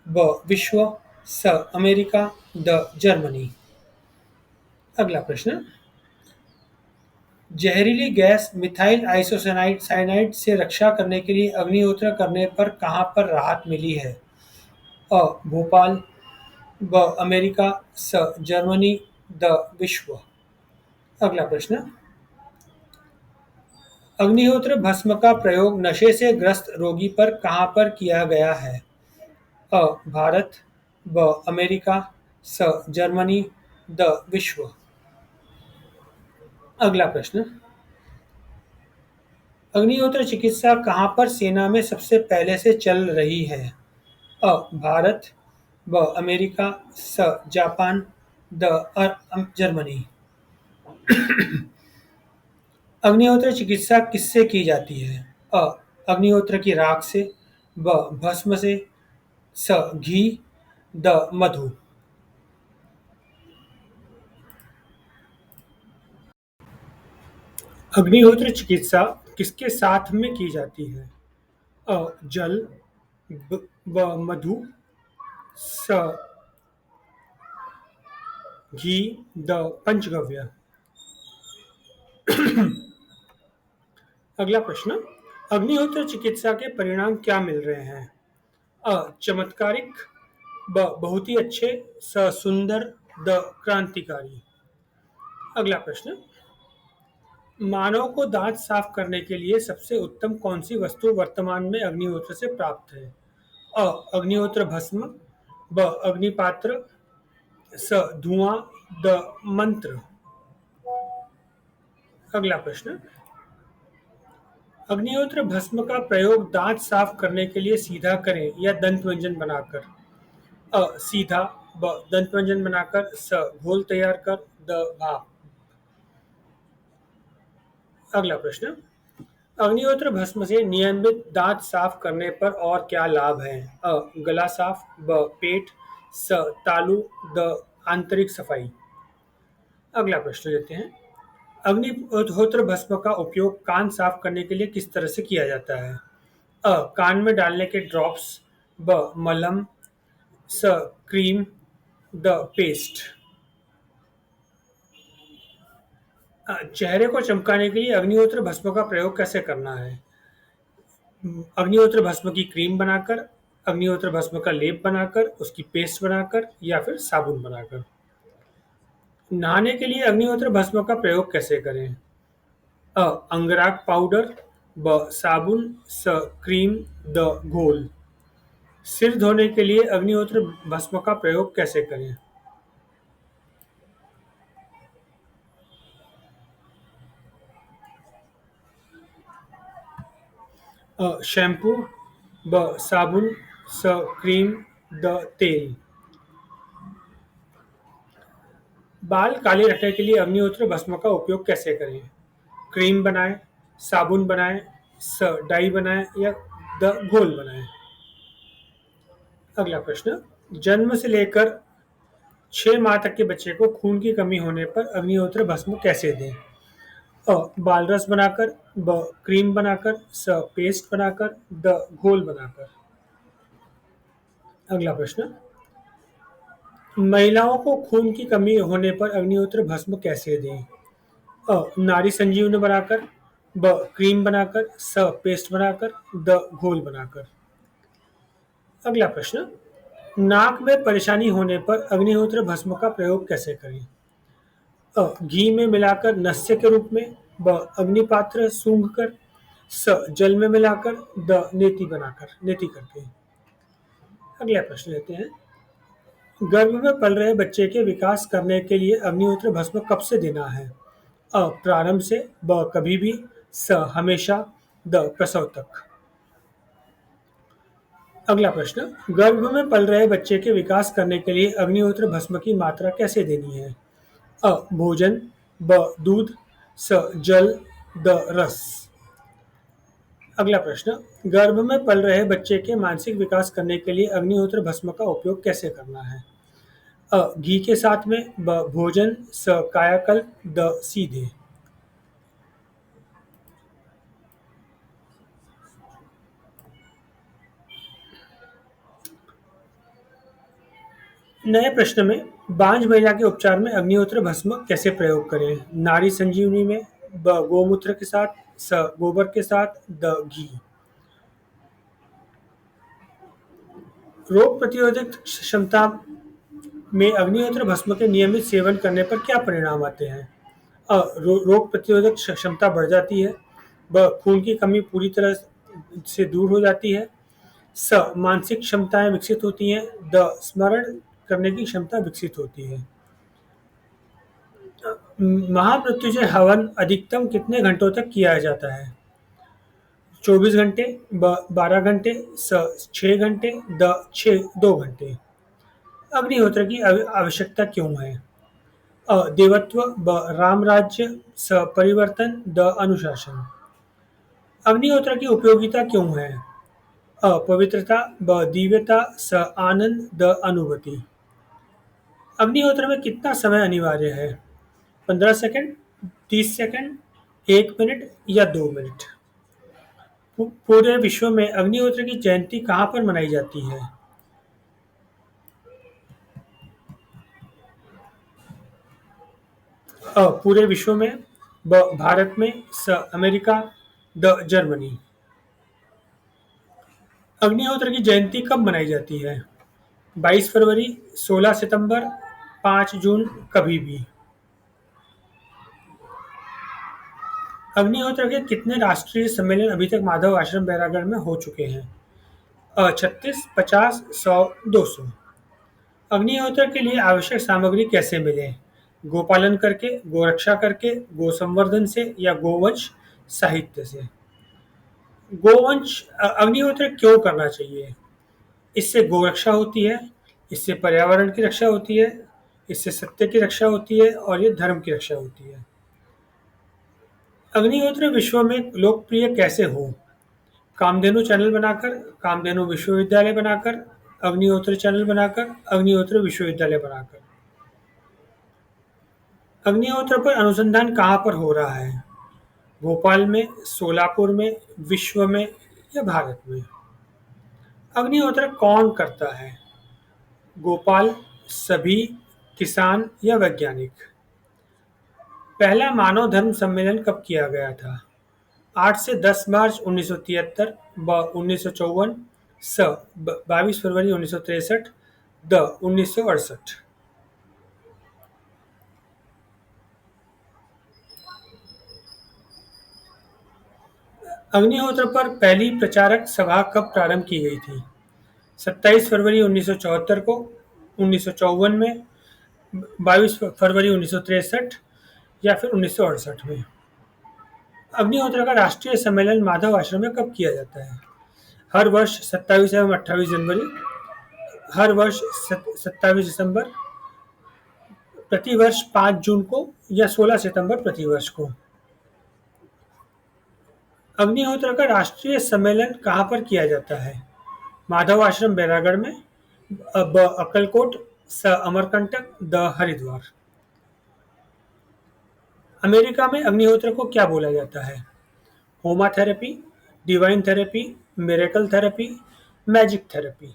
A: ब विश्व, स अमेरिका, द जर्मनी। अगला प्रश्न, जहरीली गैस मिथाइल आइसोसाइनाइड साइनाइड से रक्षा करने के लिए अग्निहोत्र करने पर कहाँ पर राहत मिली है? अ. भोपाल, ब. अमेरिका, स. Germany, the. विश्व। अगला प्रश्न, अग्निहोत्र भस्म का प्रयोग नशे से ग्रस्त रोगी पर कहाँ पर किया गया है? अ. भारत, ब. अमेरिका, स. Germany, the. विश्व। अगला प्रश्न, अग्निहोत्र चिकित्सा कहाँ पर सेना में सबसे पहले से चल रही है? अ. भारत, ब. अमेरिका, स. Japan, the. जर्मनी। अग्निहोत्र चिकित्सा किससे की जाती है? अ. अग्निहोत्र की राख से, ब. भस्म से, स. घी, द. मधु। अग्निहोत्र चिकित्सा किसके साथ में की जाती है? अ. जल, ब. मधु, स. घी, द. पंचगव्य। अगला प्रश्न, अग्निहोत्र चिकित्सा के परिणाम क्या मिल रहे हैं? अ. चमत्कारिक, ब. बहुत ही अच्छे, स. सुंदर, द. क्रांतिकारी। अगला प्रश्न, मानव को दांत साफ करने के लिए सबसे उत्तम कौन सी वस्तु वर्तमान में अग्निहोत्र से प्राप्त है? अ. अग्निहोत्र भस्म, ब. अग्निपात्र, स. धुआं, द. मंत्र। अगला प्रश्न, अग्निहोत्र भस्म का प्रयोग दांत साफ करने के लिए सीधा करें या दंत मंजन बनाकर? अ. सीधा, ब. दंत मंजन बनाकर, स. घोल तैयार कर, द. भाप। अगला प्रश्न, अग्निहोत्र भस्म से नियमित दांत साफ करने पर और क्या लाभ हैं? अ. गला साफ, ब. पेट, स. तालू, द. आंतरिक सफाई। अगला प्रश्न लेते हैं, अग्निहोत्र भस्म का उपयोग कान साफ करने के लिए किस तरह से किया जाता है? अ. कान में डालने के ड्रॉप्स, ब. मलहम, स. Cream, the. पेस्ट। चेहरे को चमकाने के लिए अग्निहोत्र भस्म का प्रयोग कैसे करना है? अग्निहोत्र भस्म की क्रीम बनाकर, अग्निहोत्र भस्म का लेप बनाकर, उसकी पेस्ट बनाकर, या फिर साबुन बनाकर। नहाने के लिए अग्निहोत्र भस्म का प्रयोग कैसे करें? अ. अंगराग पाउडर, ब. साबुन, स. Cream, the. घोल। सिर धोने के लिए अग्निहोत्र भस्म का प्रयोग कैसे करें? अ. शैम्पू, ब. साबुन, स. Cream, the. तेल। बाल काले रखने के लिए अग्निहोत्र भस्म का उपयोग कैसे करें? क्रीम बनाएं, साबुन बनाएं, स. डाई बनाएं, या द. घोल बनाएं। अगला प्रश्न, जन्म से लेकर 6 माह तक के बच्चे को खून की कमी होने पर अग्निहोत्र भस्म कैसे दें? अ. बालरस बनाकर, ब. क्रीम बनाकर, स. पेस्ट बनाकर, द. घोल बनाकर। अगला प्रश्न, महिलाओं को खून की कमी होने पर अग्निहोत्र भस्म कैसे दें? अ. नारी संजीवनी बनाकर, ब. क्रीम बनाकर, स. पेस्ट बनाकर, द. घोल बनाकर। अगला प्रश्न, नाक में परेशानी होने पर अग्निहोत्र भस्म का प्रयोग कैसे करें? अ. घी में मिलाकर नस्य के रूप में, ब. अग्निपात्र सूंघ कर, स. जल में मिलाकर, द. नेति करके। अगला प्रश्न लेते हैं, गर्भ में पल रहे बच्चे के विकास करने के लिए अग्निहोत्र भस्म कब से देना है? अ. प्रारंभ से, ब. कभी भी, स. हमेशा, द. प्रसव तक। अगला प्रश्न, गर्भ में पल रहे बच्चे के विकास करने के लिए अग्निहोत्र भस्म की मात्रा कैसे देनी है? अ. भोजन, ब. दूध, स. जल, द. रस। अगला प्रश्न, गर्भ में पल रहे बच्चे के मानसिक विकास करने के लिए अग्निहोत्र भस्म का उपयोग कैसे करना है? अ. घी के साथ में, ब. भोजन, स. कायाकल्प, द. सीधे। नए प्रश्न में, बांझ महिला के उपचार में अग्निहोत्र भस्म कैसे प्रयोग करें? नारी संजीवनी में, ब गोमूत्र के साथ, स गोबर के साथ, द घी। रोग प्रतिरोधक क्षमता में अग्निहोत्र भस्म के नियमित सेवन करने पर क्या परिणाम आते हैं? रोग प्रतिरोधक क्षमता बढ़ जाती है। ब खून की कमी पूरी तरह से दूर हो जाती है। स मानसिक क्षमताएं विकसित होती हैं। द स्मरण करने की क्षमता विकसित होती है। महामृत्युंजय हवन अधिकतम कितने घंटों तक किया जाता है? 24 घंटे, ब 12 घंटे, स 6 घंटे, द 2 घंटे। अग्निहोत्र की आवश्यकता क्यों है? देवत्व, ब राम राज्य, स परिवर्तन, द अनुशासन। अग्निहोत्र की उपयोगिता क्यों है? पवित्रता, ब दिव्यता, स आनंद, द अनुभूति। अग्निहोत्र में कितना समय अनिवार्य है? 15 सेकंड, 30 सेकंड, 1 मिनट या 2 मिनट। पूरे विश्व में अग्निहोत्र की जयंती कहाँ पर मनाई जाती है? पूरे विश्व में, ब भारत में, स अमेरिका, द जर्मनी। अग्निहोत्र की जयंती कब मनाई जाती है? 22 फरवरी, 16 सितंबर, 5 जून, कभी भी। अग्निहोत्र के कितने राष्ट्रीय सम्मेलन अभी तक माधव आश्रम बैरागढ़ में हो चुके हैं? 36, 50, 100, 200। अग्निहोत्र के लिए आवश्यक सामग्री कैसे मिले? गोपालन करके, गोरक्षा करके, गो संवर्धन से या गोवंश साहित्य से? गोवंश अग्निहोत्र क्यों करना चाहिए? इससे गोरक्षा होती है, इससे पर्यावरण की रक्षा होती है, इससे सत्य की रक्षा होती है और ये धर्म की रक्षा होती है। अग्निहोत्र विश्व में लोकप्रिय कैसे हो? कामधेनु चैनल बनाकर, कामधेनु विश्वविद्यालय बनाकर, अग्निहोत्र चैनल बनाकर, अग्निहोत्र विश्वविद्यालय बनाकर। अग्निहोत्र पर अनुसंधान कहाँ पर हो रहा है? भोपाल में, सोलापुर में, विश्व में या भारत में? अग्निहोत्र कौन करता है? गोपाल, सभी, किसान या वैज्ञानिक? पहला मानव धर्म सम्मेलन कब किया गया था? 8 से 10 मार्च 1973, ब 1954, स 22 फरवरी 1963, द 1968। अग्निहोत्र पर पहली प्रचारक सभा कब प्रारंभ की गई थी? 27 फरवरी 1974 को, 1954 में, 22 फरवरी 1963 या फिर 1968 में? अग्निहोत्र का राष्ट्रीय सम्मेलन माधव आश्रम में कब किया जाता है? हर वर्ष 27 एवं 28 जनवरी, हर वर्ष 27 दिसंबर, प्रतिवर्ष 5 जून को या 16 सितंबर प्रतिवर्ष को? अग्निहोत्र का राष्ट्रीय सम्मेलन कहाँ पर किया जाता है? माधव आश्रम बैरागढ़ में, ब अक्कलकोट, स अमरकंटक, द हरिद्वार। अमेरिका में अग्निहोत्र को क्या बोला जाता है? होमा therapy, divine therapy, miracle therapy, magic therapy.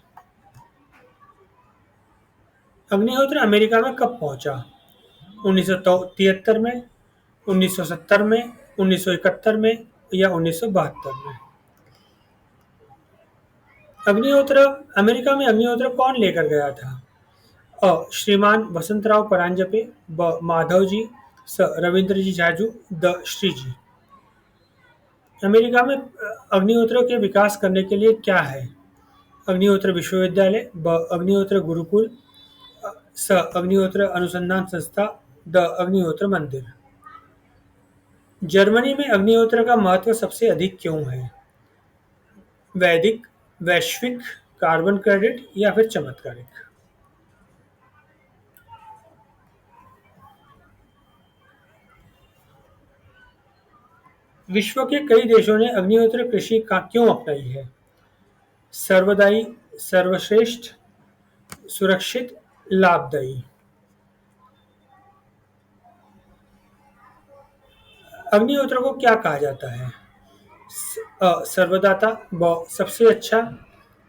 A: अग्निहोत्र अमेरिका में कब पहुंचा? 1973 में, 1970 में, 1971 में या 1972 में? अग्निहोत्र अमेरिका में अग्निहोत्र कौन लेकर गया था? श्रीमान वसंतराव परांजपे, ब माधवजी, स रविंद्र जी जाजू, द श्रीजी। अमेरिका में अग्निहोत्र के विकास करने के लिए क्या है? अग्निहोत्र विश्वविद्यालय, ब अग्निहोत्र गुरुकुल, स अग्निहोत्र अनुसंधान संस्था, द अग्निहोत्र मंदिर। जर्मनी में अग्निहोत्र का महत्व सबसे अधिक क्यों है? वैदिक, वैश्विक, कार्बन क्रेडिट या फिर चमत्कारिक? विश्व के कई देशों ने अग्निहोत्र कृषि का क्यों अपनाई है? सर्वदायी, सर्वश्रेष्ठ, सुरक्षित, लाभदायी। अग्निहोत्र को क्या कहा जाता है? सर्वदाता, ब सबसे अच्छा,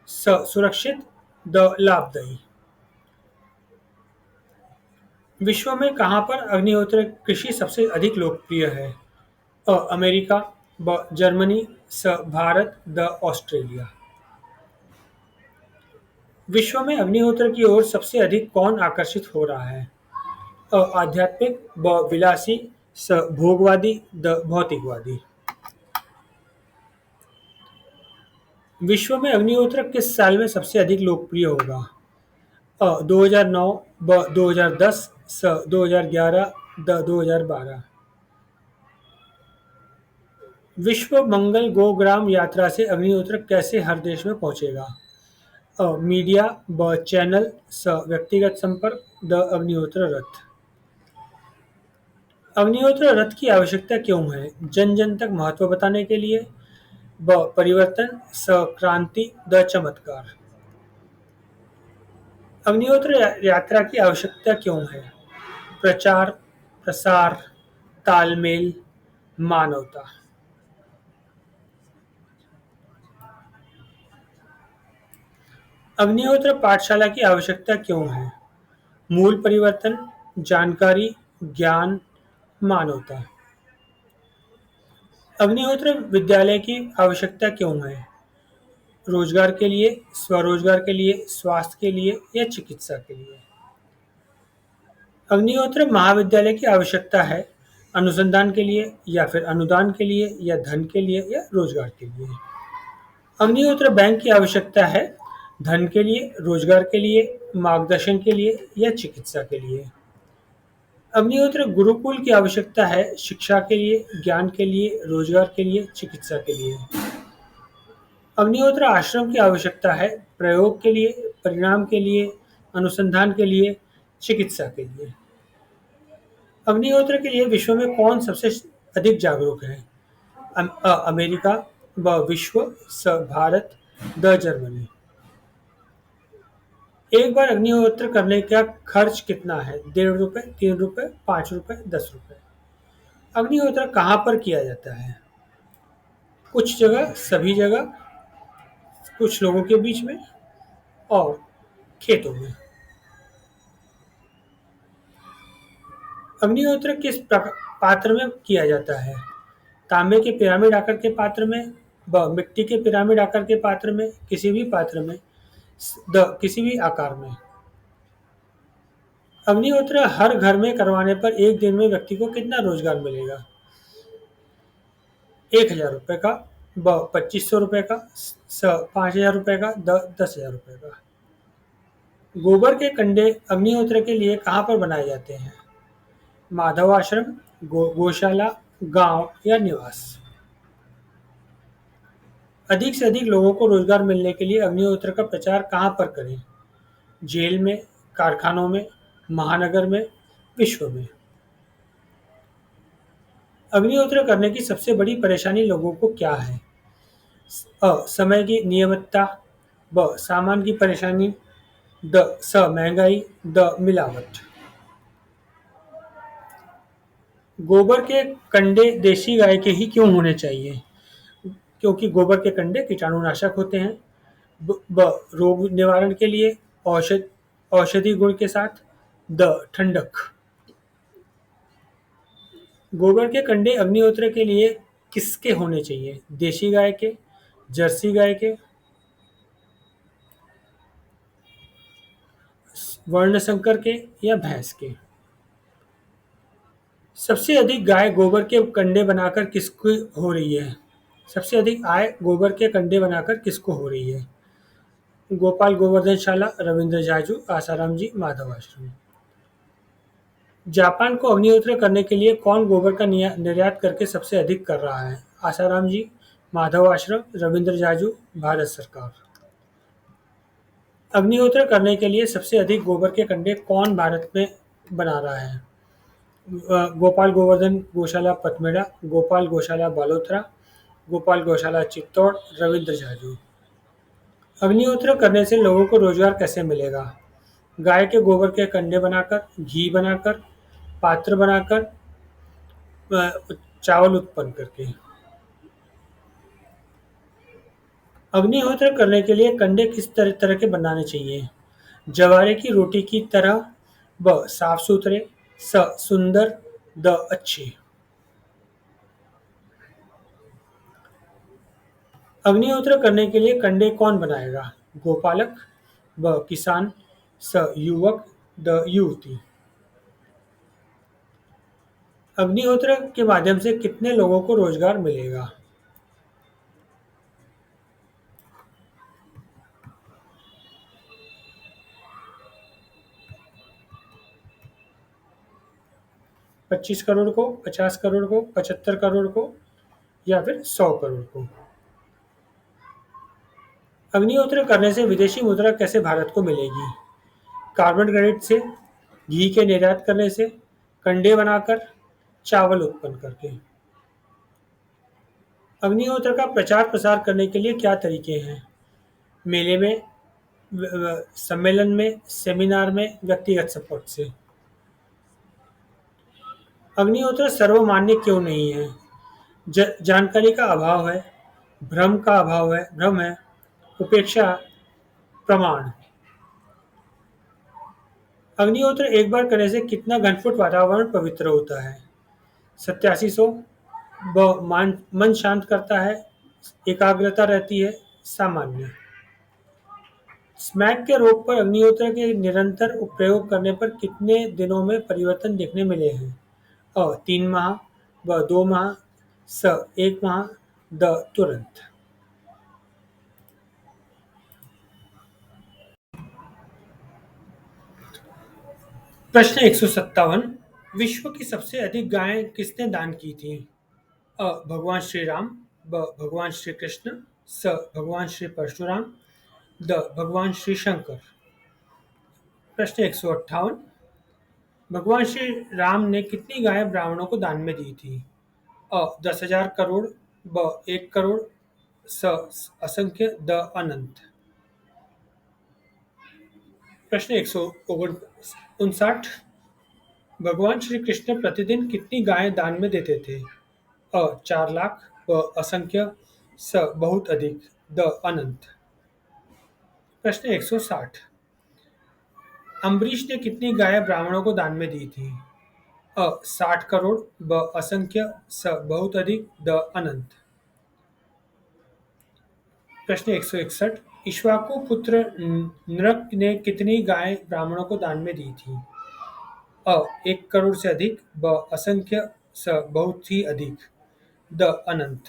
A: स सुरक्षित, द लाभदायी। विश्व में कहाँ पर अग्निहोत्र कृषि सबसे अधिक लोकप्रिय है? अमेरिका, ब जर्मनी, स भारत, द ऑस्ट्रेलिया। विश्व में अग्निहोत्र की ओर सबसे अधिक कौन आकर्षित हो रहा है? आध्यात्मिक, ब विलासी, स भोगवादी, द भौतिकवादी। विश्व में अग्निहोत्र किस साल में सबसे अधिक लोकप्रिय होगा? 2009, ब 2010, स 2011, द 2012। विश्व मंगल गोग्राम यात्रा से अग्निहोत्र कैसे हर देश में पहुंचेगा? मीडिया, ब चैनल, स व्यक्तिगत संपर्क, द अग्निहोत्र रथ। अग्निहोत्र रथ की आवश्यकता क्यों है? जन जन तक महत्व बताने के लिए, ब परिवर्तन, स क्रांति, द चमत्कार। अग्निहोत्र यात्रा की आवश्यकता क्यों है? प्रचार, प्रसार, तालमेल, मानवता। अग्निहोत्र पाठशाला की आवश्यकता क्यों है? मूल परिवर्तन, जानकारी, ज्ञान, मानवता। अग्निहोत्र विद्यालय की आवश्यकता क्यों है? रोजगार के लिए, स्वरोजगार के लिए, स्वास्थ्य के लिए या चिकित्सा के लिए। अग्निहोत्र महाविद्यालय की आवश्यकता है अनुसंधान के लिए या फिर अनुदान के लिए या धन के लिए या रोजगार के लिए। अग्निहोत्र बैंक की आवश्यकता है धन के लिए, रोजगार के लिए, मार्गदर्शन के लिए या चिकित्सा के लिए। अग्निहोत्र गुरुकुल की आवश्यकता है शिक्षा के लिए, ज्ञान के लिए, रोजगार के लिए, चिकित्सा के लिए। अग्निहोत्र आश्रम की आवश्यकता है प्रयोग के लिए, परिणाम के लिए, अनुसंधान के लिए, चिकित्सा के लिए। अग्निहोत्र के लिए विश्व में कौन सबसे अधिक जागरूक है? अमेरिका, ब विश्व, स भारत, द जर्मनी। एक बार अग्निहोत्र करने का खर्च कितना है? 1.5 रुपए, 3 रुपए, 5 रुपए, 10 रुपए। अग्निहोत्र कहाँ पर किया जाता है? कुछ जगह, सभी जगह, कुछ लोगों के बीच में और खेतों में। अग्निहोत्र किस पात्र में किया जाता है? तांबे के पिरामिड आकार के पात्र में, ब मिट्टी के पिरामिड आकार के पात्र में, किसी भी पात्र में, द किसी भी आकार में। अग्निहोत्र हर घर में करवाने पर एक दिन में व्यक्ति को कितना रोजगार मिलेगा? 1,000 रुपए का, ब 2,500 रुपए का, स 5,000 रुपए का, द 10,000 रुपए का। गोबर के कंडे अग्निहोत्र के लिए कहाँ पर बनाए जाते हैं? माधव आश्रम, गौशाला, गांव या निवास। अधिक से अधिक लोगों को रोजगार मिलने के लिए अग्निहोत्र का प्रचार कहाँ पर करें? जेल में, कारखानों में, महानगर में, विश्व में। अग्निहोत्र करने की सबसे बड़ी परेशानी लोगों को क्या है? समय की नियमितता, ब सामान की परेशानी, स महंगाई, द मिलावट। गोबर के कंडे देशी गाय के ही क्यों होने चाहिए? क्योंकि गोबर के कंडे कीटाणुनाशक होते हैं। ब रोग निवारण के लिए, औषधि गुण के साथ, द ठंडक। गोबर के कंडे अग्निहोत्र के लिए किसके होने चाहिए? देशी गाय के, जर्सी गाय के, वर्णशंकर के या भैंस के। सबसे अधिक गाय गोबर के कंडे बनाकर किसको हो रही है? सबसे अधिक आय गोबर के कंडे बनाकर किसको हो रही है? गोपाल गोवर्धन शाला, रविंद्र जाजू, आसाराम जी, माधव आश्रम। जापान को अग्निहोत्र करने के लिए कौन गोबर का निर्यात करके सबसे अधिक कर रहा है? आसाराम जी, माधव आश्रम, रविंद्र जाजू, भारत सरकार। अग्निहोत्र करने के लिए सबसे अधिक गोबर के कंडे कौन भारत में बना रहा है? गोपाल गोवर्धन गौशाला पथमेड़ा, गोपाल गौशाला बालोतरा, गोपाल गौशाला चित्तौड़, रविंद्र जाजू। अग्निहोत्र करने से लोगों को रोजगार कैसे मिलेगा? गाय के गोबर के कंडे बनाकर, घी बनाकर, पात्र बनाकर, चावल उत्पन्न करके। अग्निहोत्र करने के लिए कंडे किस तरह के बनाने चाहिए? जवारे की रोटी की तरह, ब साफ सुथरे, स सुंदर, द अच्छे। अग्निहोत्र करने के लिए कंडे कौन बनाएगा? गोपालक, ब किसान, स युवक, द युवती। अग्निहोत्र के माध्यम से कितने लोगों को रोजगार मिलेगा? 25 करोड़ को, 50 करोड़ को, 75 करोड़ को, या फिर 100 करोड़ को। अग्निहोत्र करने से विदेशी मुद्रा कैसे भारत को मिलेगी? कार्बन क्रेडिट से, घी के निर्यात करने से, कंडे बनाकर, चावल उत्पन्न करके। अग्निहोत्र का प्रचार प्रसार करने के लिए क्या तरीके हैं? मेले में, सम्मेलन में, सेमिनार में, व्यक्तिगत सपोर्ट से। अग्निहोत्र सर्वमान्य क्यों नहीं है? जानकारी का अभाव है, भ्रम है, उपेक्षा, प्रमाण। अग्निहोत्र एक बार करने से कितना घनफुट वातावरण पवित्र होता है? 8700। मन शांत करता है, एकाग्रता रहती है, सामान्य। स्मैक के रोग पर अग्निहोत्र के निरंतर प्रयोग करने पर कितने दिनों में परिवर्तन देखने मिले हैं? 3 माह, ब 2 माह, स 1 माह, द तुरंत। प्रश्न 157। विश्व की सबसे अधिक गायें किसने दान की थी? भगवान श्री राम, ब भगवान श्री कृष्ण, स भगवान श्री परशुराम, द भगवान श्री शंकर। प्रश्न 158। भगवान श्री राम ने कितनी गायें ब्राह्मणों को दान में दी थी? 10,000 करोड़, ब 1 करोड़, स असंख्य, द अनंत। प्रश्न 159। भगवान श्री कृष्ण प्रतिदिन कितनी गायें दान में देते थे? 4 लाख, ब असंख्य, स बहुत अधिक, द अनंत। प्रश्न 160। अम्बरीश ने कितनी गायें ब्राह्मणों को दान में दी थी? 60 करोड़, ब असंख्य, स बहुत अधिक, द अनंत। प्रश्न 161। इक्ष्वाकु पुत्र नृप ने कितनी गायें ब्राह्मणों को दान में दी थी? 1 करोड़ से अधिक, ब असंख्य, स बहुत ही अधिक, द अनंत।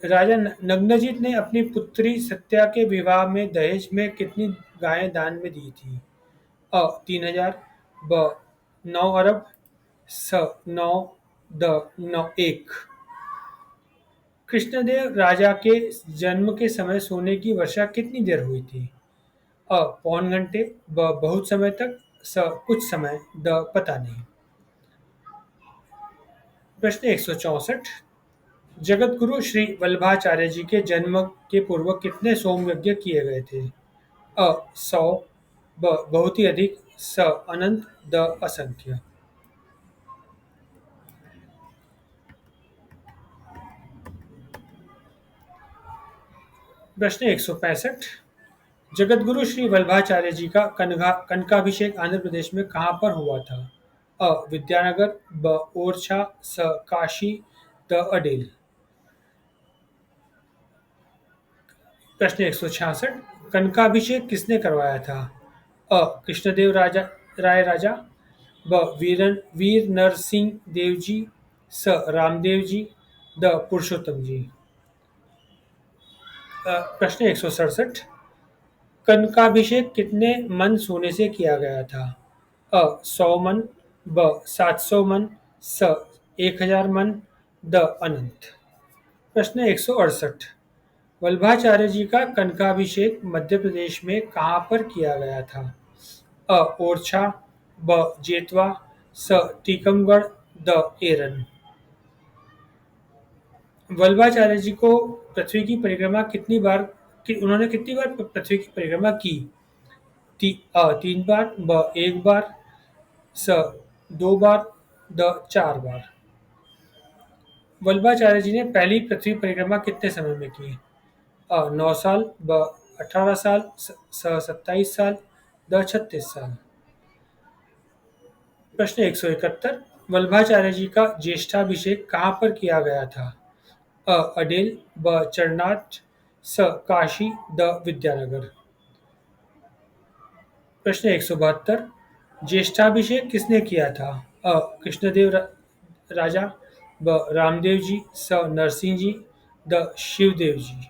A: राजा नग्नजीत ने अपनी पुत्री सत्या के विवाह में दहेज में कितनी गायें दान में दी थी? 3,000, ब 9 अरब, स 9, द 1। कृष्णदेव राजा के जन्म के समय सोने की वर्षा कितनी देर हुई थी? पौन घंटे, ब बहुत समय तक, स कुछ समय, द पता नहीं। प्रश्न 164। जगत गुरु श्री वल्लभाचार्य जी के जन्म के पूर्व कितने सोम यज्ञ किए गए थे? 100, ब बहुत ही अधिक, स अनंत, द असंख्य। प्रश्न 165। जगत गुरु श्री वल्लभाचार्य जी का कनकाभिषेक आंध्र प्रदेश में कहाँ पर हुआ था? विद्यानगर, ब ओरछा, स काशी, द अडेल। प्रश्न 166। कनकाभिषेक किसने करवाया था? कृष्णदेव राय राजा, ब वीर नरसिंह देव जी, स रामदेव जी, द पुरुषोत्तम जी। प्रश्न 167। कनकाभिषेक कितने मन सोने से किया गया था? 100 मन, ब 700 मन, स 1,000 मन, द अनंत। प्रश्न 168। वल्लभाचार्य जी का कनकाभिषेक मध्य प्रदेश में कहाँ पर किया गया था? ओरछा, ब जेतवा, स टीकमगढ़, द एरन। वल्लभाचार्य जी को पृथ्वी की परिक्रमा उन्होंने कितनी बार पृथ्वी की परिक्रमा की? 3 बार, ब 1 बार, स 2 बार, द 4 बार। वल्लभाचार्य जी ने पहली पृथ्वी परिक्रमा कितने समय में की? 9 साल, ब 18 साल, स 27 साल, द 36 साल। प्रश्न 171। वल्लभाचार्य जी का ज्येष्ठाभिषेक कहाँ पर किया गया था? अडेल, ब चरनाट, स काशी, द विद्यानगर। प्रश्न 172। ज्येष्ठाभिषेक किसने किया था? कृष्णदेव राजा, ब रामदेव जी, स नरसिंह जी, द शिवदेव जी।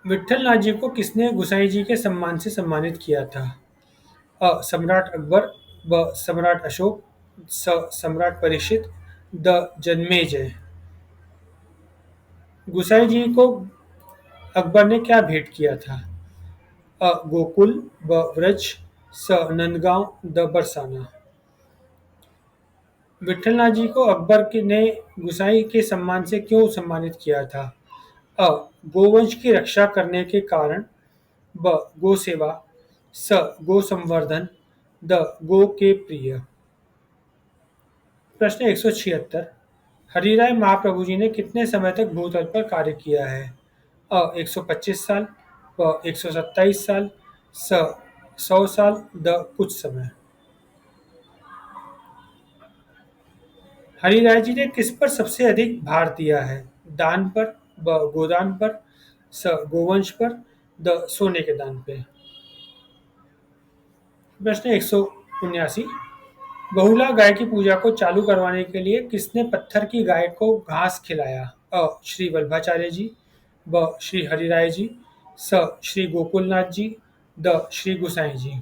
A: विठ्ठलनाथ जी को किसने गुसाई जी के सम्मान से सम्मानित किया था? सम्राट अकबर, ब सम्राट अशोक, स सम्राट परीक्षित, द जन्मेजय। गुसाई जी को अकबर ने क्या भेंट किया था? गोकुल, ब व्रज, स नंदगांव, द बरसाना। विठ्ठलनाथ जी को अकबर ने गुसाई के सम्मान से क्यों सम्मानित किया था? अ गोवंश की रक्षा करने के कारण, ब गो सेवा, स गो संवर्धन, द गो के प्रिय। प्रश्न 176। हरिराय महाप्रभु जी ने कितने समय तक भूतल पर कार्य किया है? 125 साल, ब 127 साल, स 100 साल, द कुछ समय। हरिराय जी ने किस पर सबसे अधिक भार दिया है? दान पर, ब गोदान पर, स गोवंश पर, द सोने के दान पे। प्रश्न 179। बहुला गाय की पूजा को चालू करवाने के लिए किसने पत्थर की गाय को घास खिलाया? श्री वल्भाचार्य जी, ब श्री हरिराय जी, स श्री गोकुलनाथ जी, द श्री गुसाई जी।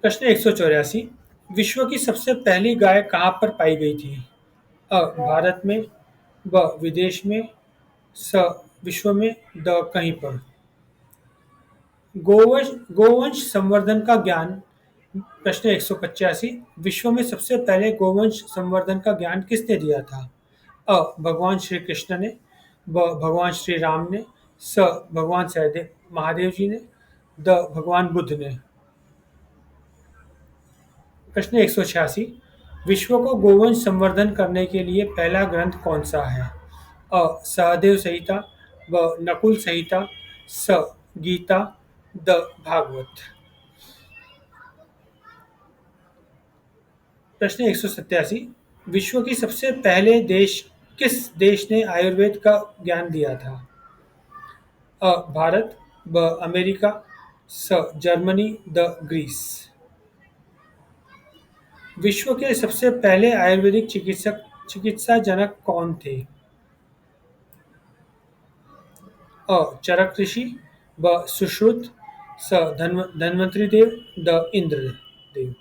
A: प्रश्न 184। विश्व की सबसे पहली गाय कहाँ पर पाई गई थी? भारत में, ब विदेश में, स विश्व में, द कहीं पर। गोवंश संवर्धन का ज्ञान। प्रश्न 185। विश्व में सबसे पहले गोवंश संवर्धन का ज्ञान किसने दिया था? भगवान श्री कृष्ण ने, ब भगवान श्री राम ने, स भगवान सहदेव महादेव जी ने, द भगवान बुद्ध ने। प्रश्न 186। विश्व को गोवंश संवर्धन करने के लिए पहला ग्रंथ कौन सा है? सहदेव संहिता, व नकुल संहिता, स गीता, द भागवत। प्रश्न 187। विश्व की सबसे पहले देश किस देश ने आयुर्वेद का ज्ञान दिया था? भारत, ब अमेरिका, स जर्मनी, द ग्रीस। विश्व के सबसे पहले आयुर्वेदिक चिकित्सा जनक कौन थे? चरक ऋषि, ब सुश्रुत, स धन्वंतरि देव, द इंद्र देव।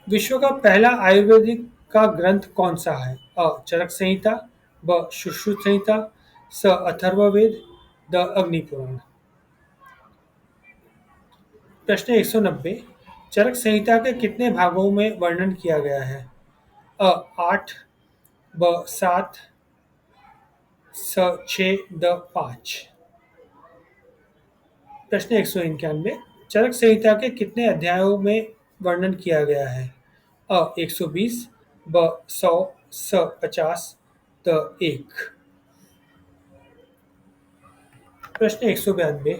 A: विश्व का पहला आयुर्वेदिक का ग्रंथ कौन सा है? चरक संहिता, ब सुश्रुत संहिता, स अथर्ववेद, द अग्नि पुराण। प्रश्न 190। चरक संहिता के कितने भागों में वर्णन किया गया है? 8, ब 7, स 6, द 5। प्रश्न 191। चरक संहिता के कितने अध्यायों में वर्णन किया गया है? 120, ब 100, स 50, द 1। प्रश्न 192।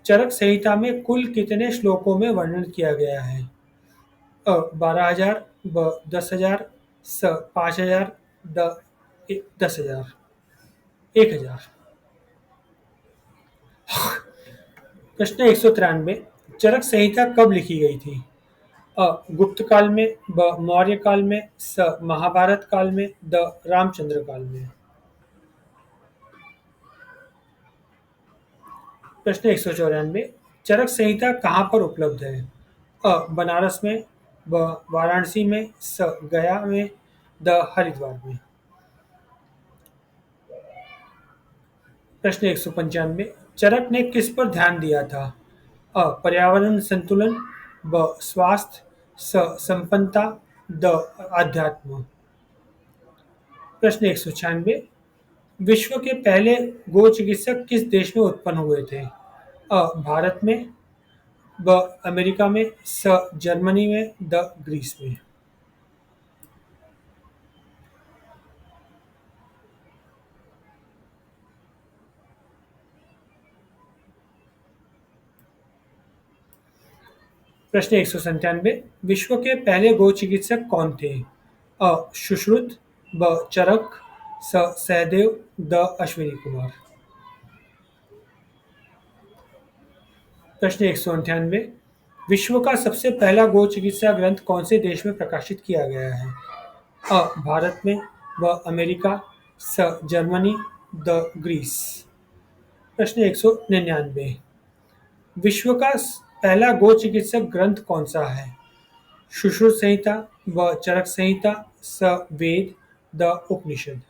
A: चरक संहिता में कुल कितने श्लोकों में वर्णन किया गया है? 12,000, ब 10,000, स 5,000, द 10,000, 1,000। प्रश्न 193। चरक संहिता कब लिखी गई थी? गुप्त काल में, ब मौर्य काल में, स महाभारत काल में, द रामचंद्र काल में। प्रश्न 194। चरक संहिता कहाँ पर उपलब्ध है? बनारस में, ब वाराणसी में, स गया में, द हरिद्वार में। प्रश्न 195। चरक ने किस पर ध्यान दिया था? पर्यावरण संतुलन, ब स्वास्थ्य, स संपन्नता, द आध्यात्म। प्रश्न 196। विश्व के पहले गो चिकित्सक किस देश में उत्पन्न हुए थे? भारत में, ब अमेरिका में, स जर्मनी में, द ग्रीस में। प्रश्न 197। विश्व के पहले गो चिकित्सक कौन थे? सुश्रुत, ब चरक, स सहदेव, द अश्विनी कुमार। प्रश्न 198। विश्व का सबसे पहला गो चिकित्सा ग्रंथ कौन से देश में प्रकाशित किया गया है? भारत में, व अमेरिका, स जर्मनी, द ग्रीस। प्रश्न 199। विश्व का पहला गो चिकित्सक ग्रंथ कौन सा है? सुश्रुत संहिता, व चरक संहिता, स वेद, द उपनिषद।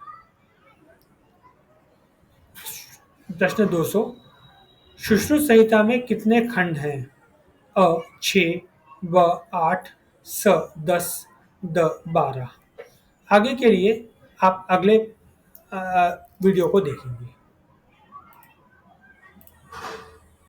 A: प्रश्न 200। सुश्रुत संहिता में कितने खंड हैं? 6, व 8, स 10, द 12। आगे के लिए आप अगले वीडियो को देखेंगे।